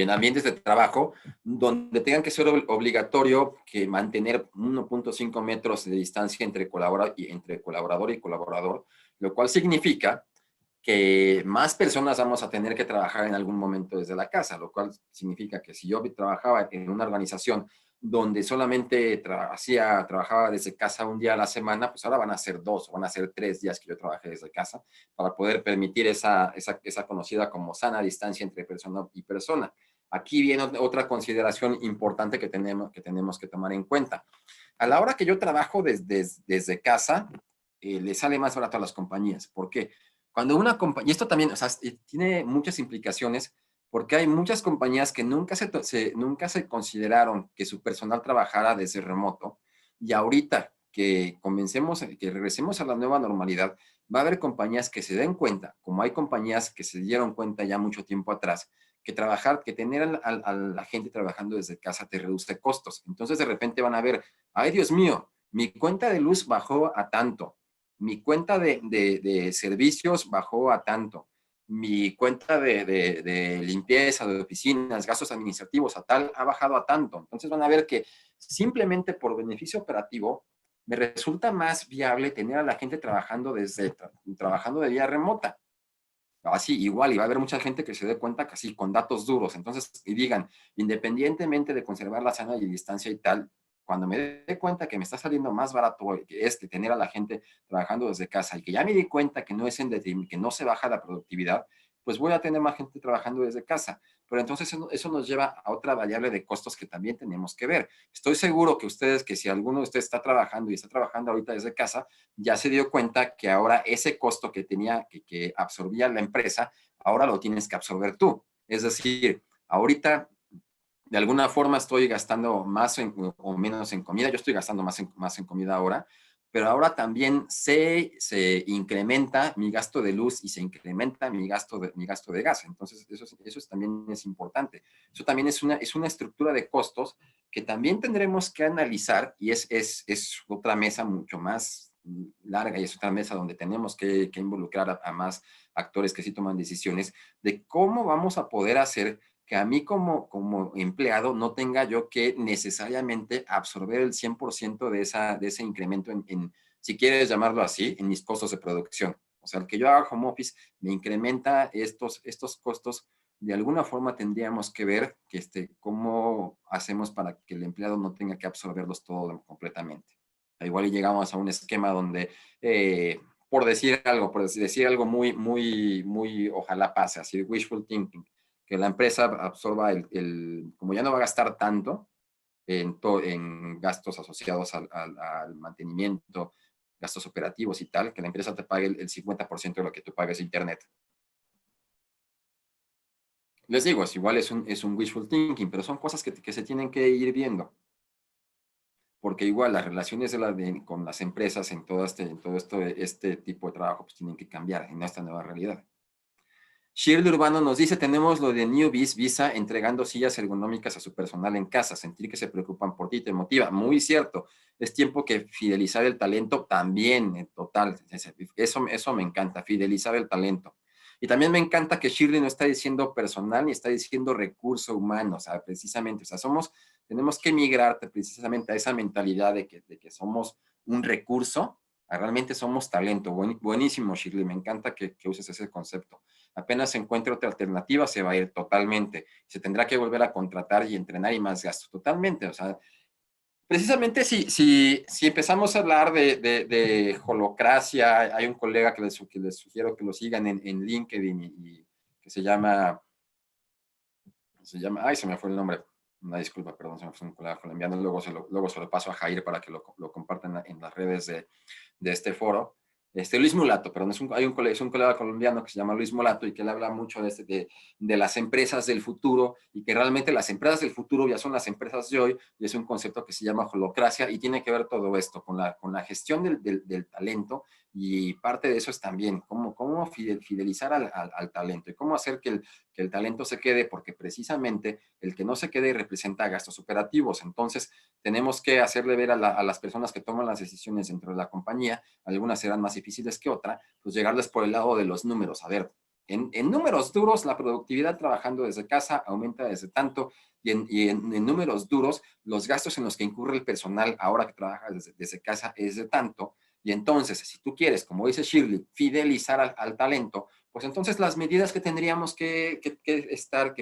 ambientes de trabajo donde tengan que ser obligatorio que mantener 1.5 metros de distancia entre colaborador y colaborador, lo cual significa que más personas vamos a tener que trabajar en algún momento desde la casa, lo cual significa que si yo trabajaba en una organización donde solamente trabajaba desde casa un día a la semana, pues ahora van a ser 2 o van a ser 3 días que yo trabajé desde casa para poder permitir esa conocida como sana distancia entre persona y persona. Aquí viene otra consideración importante que tenemos que tomar en cuenta. A la hora que yo trabajo desde casa, le sale más barato a las compañías. ¿Por qué? Cuando una compañía, y esto también, o sea, tiene muchas implicaciones, porque hay muchas compañías que nunca se consideraron que su personal trabajara desde remoto, y ahorita que regresemos a la nueva normalidad, va a haber compañías que se den cuenta, como hay compañías que se dieron cuenta ya mucho tiempo atrás, que tener a la gente trabajando desde casa te reduce costos. Entonces de repente van a ver, ay Dios mío, mi cuenta de luz bajó a tanto, mi cuenta de servicios bajó a tanto, mi cuenta de limpieza, de oficinas, gastos administrativos a tal, ha bajado a tanto. Entonces van a ver que simplemente por beneficio operativo me resulta más viable tener a la gente trabajando de vía remota. Así, igual, y va a haber mucha gente que se dé cuenta que así, con datos duros. Entonces, y digan, independientemente de conservar la sana distancia y tal, cuando me dé cuenta que me está saliendo más barato que tener a la gente trabajando desde casa y que ya me di cuenta que no es que no se baja la productividad, pues voy a tener más gente trabajando desde casa. Pero entonces eso nos lleva a otra variable de costos que también tenemos que ver. Estoy seguro que si alguno de ustedes está trabajando y está trabajando ahorita desde casa, ya se dio cuenta que ahora ese costo que absorbía la empresa, ahora lo tienes que absorber tú. Es decir, ahorita de alguna forma estoy gastando más o menos en comida. Yo estoy gastando más en comida ahora, pero ahora también se incrementa mi gasto de luz y se incrementa mi gasto de gas. Entonces, eso también es importante. Eso también es una estructura de costos que también tendremos que analizar y es otra mesa mucho más larga y es otra mesa donde tenemos que involucrar a más actores que sí toman decisiones de cómo vamos a poder hacer que a mí como empleado no tenga yo que necesariamente absorber el 100% de ese incremento si quieres llamarlo así, en mis costos de producción. O sea, el que yo haga home office me incrementa estos costos. De alguna forma tendríamos que ver cómo hacemos para que el empleado no tenga que absorberlos todo completamente. Igual y llegamos a un esquema donde, por decir algo muy, muy, muy, ojalá pase, así, wishful thinking, que la empresa absorba como ya no va a gastar tanto en gastos asociados al mantenimiento, gastos operativos y tal, que la empresa te pague el 50% de lo que tú pagues de internet. Les digo, es igual es un wishful thinking, pero son cosas que se tienen que ir viendo. porque igual las relaciones con las empresas en todo esto, este tipo de trabajo pues tienen que cambiar en esta nueva realidad. Shirley Urbano nos dice, tenemos lo de Newbies Visa entregando sillas ergonómicas a su personal en casa, sentir que se preocupan por ti te motiva. Muy cierto, es tiempo que fidelizar el talento también, en total, eso me encanta, fidelizar el talento. Y también me encanta que Shirley no está diciendo personal ni está diciendo recurso humano, o sea, precisamente, o sea, tenemos que migrar precisamente a esa mentalidad de que somos un recurso, realmente somos talento. Buenísimo, Shirley, me encanta que uses ese concepto. Apenas se encuentre otra alternativa, se va a ir totalmente. Se tendrá que volver a contratar y entrenar y más gastos, totalmente. O sea, precisamente si empezamos a hablar de holocracia, hay un colega que les sugiero que lo sigan en LinkedIn y que ay, se me fue el nombre. Una disculpa, perdón, se me fue un colega colombiano. Luego se lo paso a Jair para que lo compartan en las redes de este foro. Luis Mulato, perdón, es un colega colombiano que se llama Luis Mulato y que él habla mucho de las empresas del futuro y que realmente las empresas del futuro ya son las empresas de hoy y es un concepto que se llama holocracia y tiene que ver todo esto con la gestión del talento y parte de eso es también cómo fidelizar al talento y cómo hacer que el talento se quede, porque precisamente el que no se quede representa gastos operativos. Entonces, tenemos que hacerle ver a las personas que toman las decisiones dentro de la compañía, algunas serán más difíciles que otras, pues llegarles por el lado de los números. A ver, en números duros, la productividad trabajando desde casa aumenta desde tanto, y en números duros, los gastos en los que incurre el personal ahora que trabaja desde casa es de tanto, y entonces, si tú quieres, como dice Shirley, fidelizar al talento, pues entonces las medidas que tendríamos que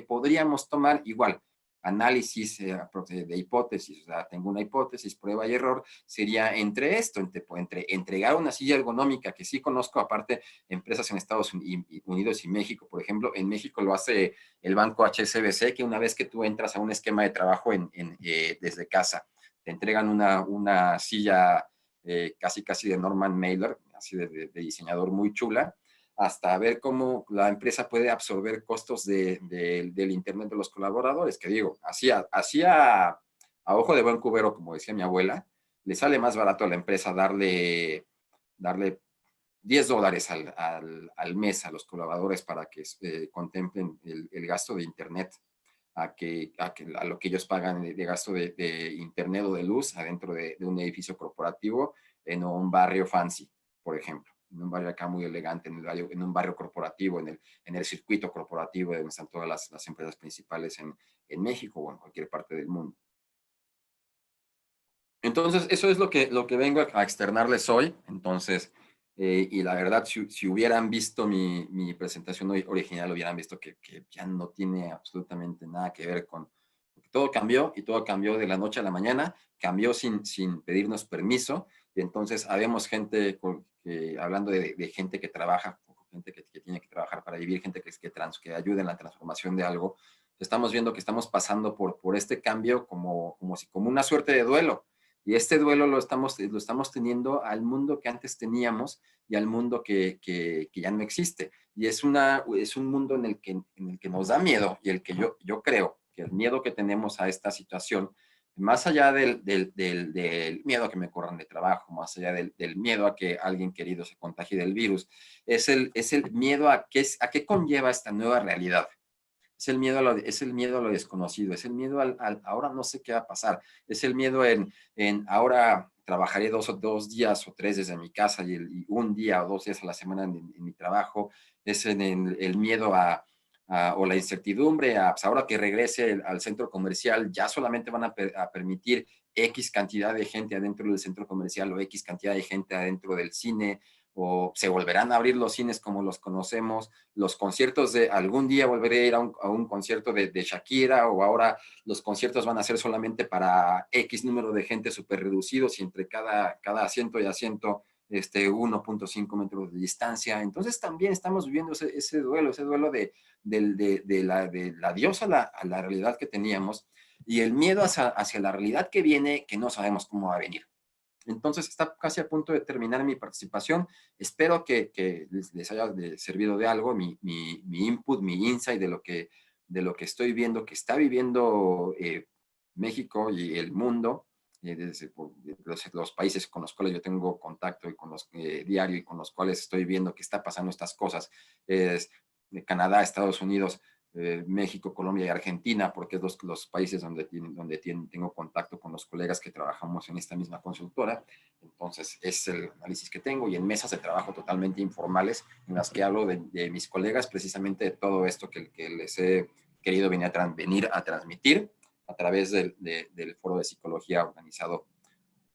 podríamos tomar igual, análisis de hipótesis, o sea, tengo una hipótesis, prueba y error, sería entre esto, entre entregar una silla ergonómica, que sí conozco, aparte, empresas en Estados Unidos y México, por ejemplo, en México lo hace el banco HSBC, que una vez que tú entras a un esquema de trabajo desde casa, te entregan una silla casi de Norman Mailer, así de diseñador muy chula, hasta ver cómo la empresa puede absorber costos del Internet de los colaboradores, que digo, a ojo de buen cubero, como decía mi abuela, le sale más barato a la empresa darle $10 al mes a los colaboradores para que contemplen el gasto de Internet a lo que ellos pagan de gasto de Internet o de luz adentro de un edificio corporativo en un barrio fancy, por ejemplo, en un barrio acá muy elegante, en un barrio corporativo, en el circuito corporativo donde están todas las empresas principales en México o en cualquier parte del mundo. Entonces, eso es lo que vengo a externarles hoy. Entonces, y la verdad, si hubieran visto mi presentación original, hubieran visto que ya no tiene absolutamente nada que ver con... Todo cambió y todo cambió de la noche a la mañana, cambió sin pedirnos permiso. Y entonces, habemos gente, hablando de gente que trabaja, gente que tiene que trabajar para vivir, gente que ayuda en la transformación de algo. Estamos viendo que estamos pasando por este cambio como una suerte de duelo. Y este duelo lo estamos teniendo al mundo que antes teníamos y al mundo que ya no existe. Y es un mundo en el que nos da miedo y el que yo creo que el miedo que tenemos a esta situación, más allá del miedo a que me corran de trabajo, más allá del miedo a que alguien querido se contagie del virus, es el miedo a qué conlleva esta nueva realidad. Es el miedo a lo desconocido, es el miedo al ahora no sé qué va a pasar, es el miedo en ahora trabajaré dos días o tres desde mi casa y un día o 2 días a la semana en mi trabajo, es en el miedo o la incertidumbre, pues ahora que regrese al centro comercial ya solamente van a permitir X cantidad de gente adentro del centro comercial o X cantidad de gente adentro del cine, o se volverán a abrir los cines como los conocemos, los conciertos algún día volveré a ir a un concierto de Shakira, o ahora los conciertos van a ser solamente para X número de gente súper reducidos y entre cada asiento y asiento 1.5 metros de distancia. Entonces también estamos viviendo ese duelo de la adiós a la realidad que teníamos y el miedo hacia la realidad que viene, que no sabemos cómo va a venir. Entonces está casi a punto de terminar mi participación. Espero que les haya servido de algo mi input, mi insight de lo que estoy viendo, que está viviendo México y el mundo. de los países con los cuales yo tengo contacto y con los diario y con los cuales estoy viendo que está pasando estas cosas, es de Canadá, Estados Unidos, México, Colombia y Argentina, porque es los países tengo contacto con los colegas que trabajamos en esta misma consultora. Entonces, es el análisis que tengo, y en mesas de trabajo totalmente informales en las que hablo de mis colegas, precisamente de todo esto que les he querido venir a transmitir a través del foro de psicología organizado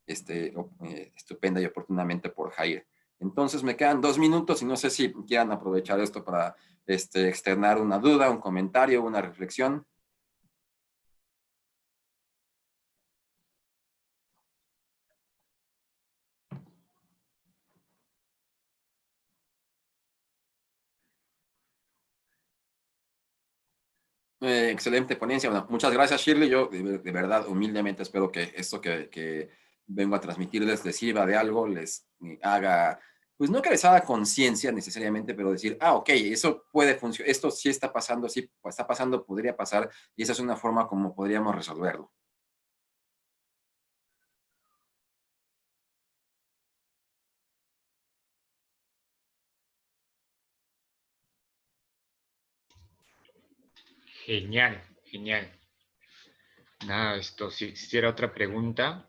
estupenda y oportunamente por Jair. Entonces me quedan 2 minutos y no sé si quieran aprovechar esto para externar una duda, un comentario, una reflexión. Excelente ponencia. Bueno, muchas gracias, Shirley. Yo de verdad, humildemente, espero que esto que vengo a transmitirles les sirva de algo, les haga, pues no que les haga conciencia necesariamente, pero decir, ok, eso puede funcionar, esto sí está pasando, sí está pasando, podría pasar, y esa es una forma como podríamos resolverlo. Genial, genial. Nada, esto, si existiera otra pregunta,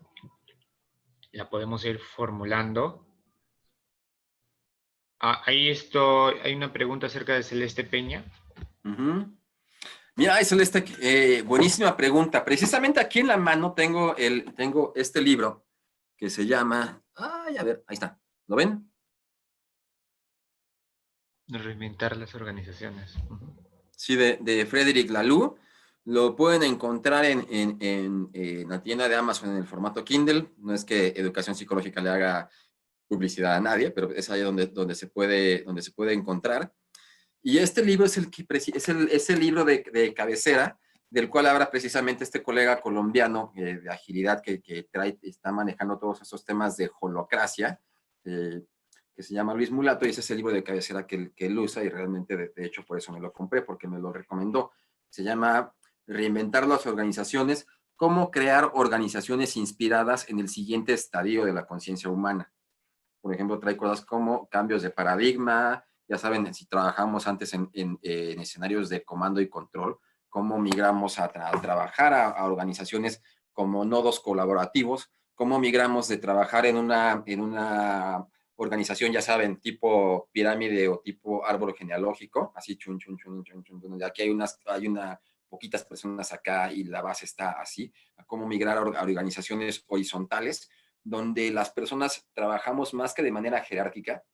la podemos ir formulando. Hay una pregunta acerca de Celeste Peña. Mira, Celeste, buenísima pregunta. Precisamente aquí en la mano tengo este libro que se llama, a ver, ahí está, ¿lo ven? Reinventar las organizaciones. Sí, de Frederick Laloux. Lo pueden encontrar en la tienda de Amazon en el formato Kindle. No es que Educación Psicológica le haga publicidad a nadie, pero es ahí donde se puede encontrar. Y este libro es el libro de cabecera, del cual habla precisamente este colega colombiano de agilidad que está manejando todos esos temas de holocracia, que se llama Luis Mulato, y ese es el libro de cabecera que él usa, y realmente, de hecho, por eso me lo compré, porque me lo recomendó. Se llama Reinventar las organizaciones, cómo crear organizaciones inspiradas en el siguiente estadio de la conciencia humana. Por ejemplo, trae cosas como cambios de paradigma, ya saben, si trabajamos antes en escenarios de comando y control, cómo migramos a trabajar a organizaciones como nodos colaborativos, cómo migramos de trabajar en una organización, ya saben, tipo pirámide o tipo árbol genealógico, así chun, chun, chun, chun, chun, chun, aquí hay una poquitas personas acá y la base está así, a cómo migrar a organizaciones horizontales, donde las personas trabajamos más que de manera jerárquica,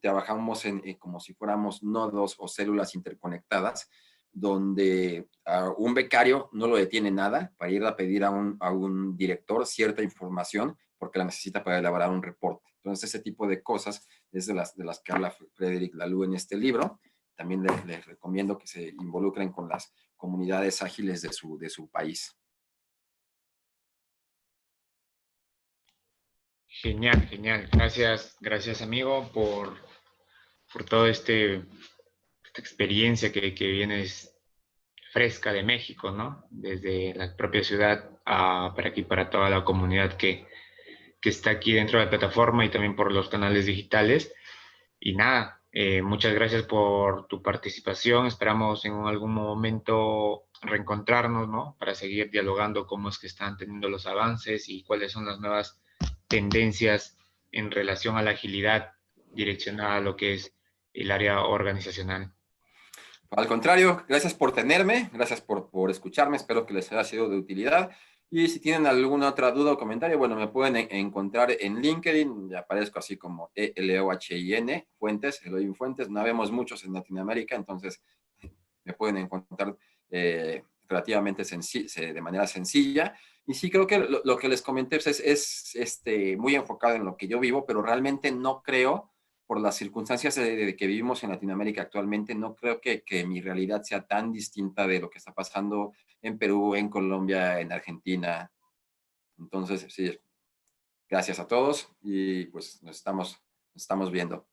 trabajamos como si fuéramos nodos o células interconectadas, donde un becario no lo detiene nada para ir a pedir a un director cierta información porque la necesita para elaborar un reporte. Entonces, ese tipo de cosas es de las que habla Frederick Laloux en este libro. También les recomiendo que se involucren con las comunidades ágiles de su país. Genial, genial. Gracias, gracias amigo por toda esta experiencia que vienes fresca de México, ¿no? Desde la propia ciudad para aquí, para toda la comunidad que está aquí dentro de la plataforma y también por los canales digitales. Y nada, muchas gracias por tu participación. Esperamos en algún momento reencontrarnos, ¿no? Para seguir dialogando cómo es que están teniendo los avances y cuáles son las nuevas tendencias en relación a la agilidad direccionada a lo que es el área organizacional. Al contrario, gracias por tenerme, gracias por escucharme, espero que les haya sido de utilidad. Y si tienen alguna otra duda o comentario, bueno, me pueden encontrar en LinkedIn, ya aparezco así como ELOHIN, Fuentes, Elohim Fuentes. No vemos muchos en Latinoamérica, entonces me pueden encontrar relativamente de manera sencilla. Y sí, creo que lo que les comenté es muy enfocado en lo que yo vivo, pero realmente no creo, por las circunstancias de que vivimos en Latinoamérica actualmente, no creo que mi realidad sea tan distinta de lo que está pasando en Perú, en Colombia, en Argentina. Entonces, sí, gracias a todos y pues nos estamos viendo.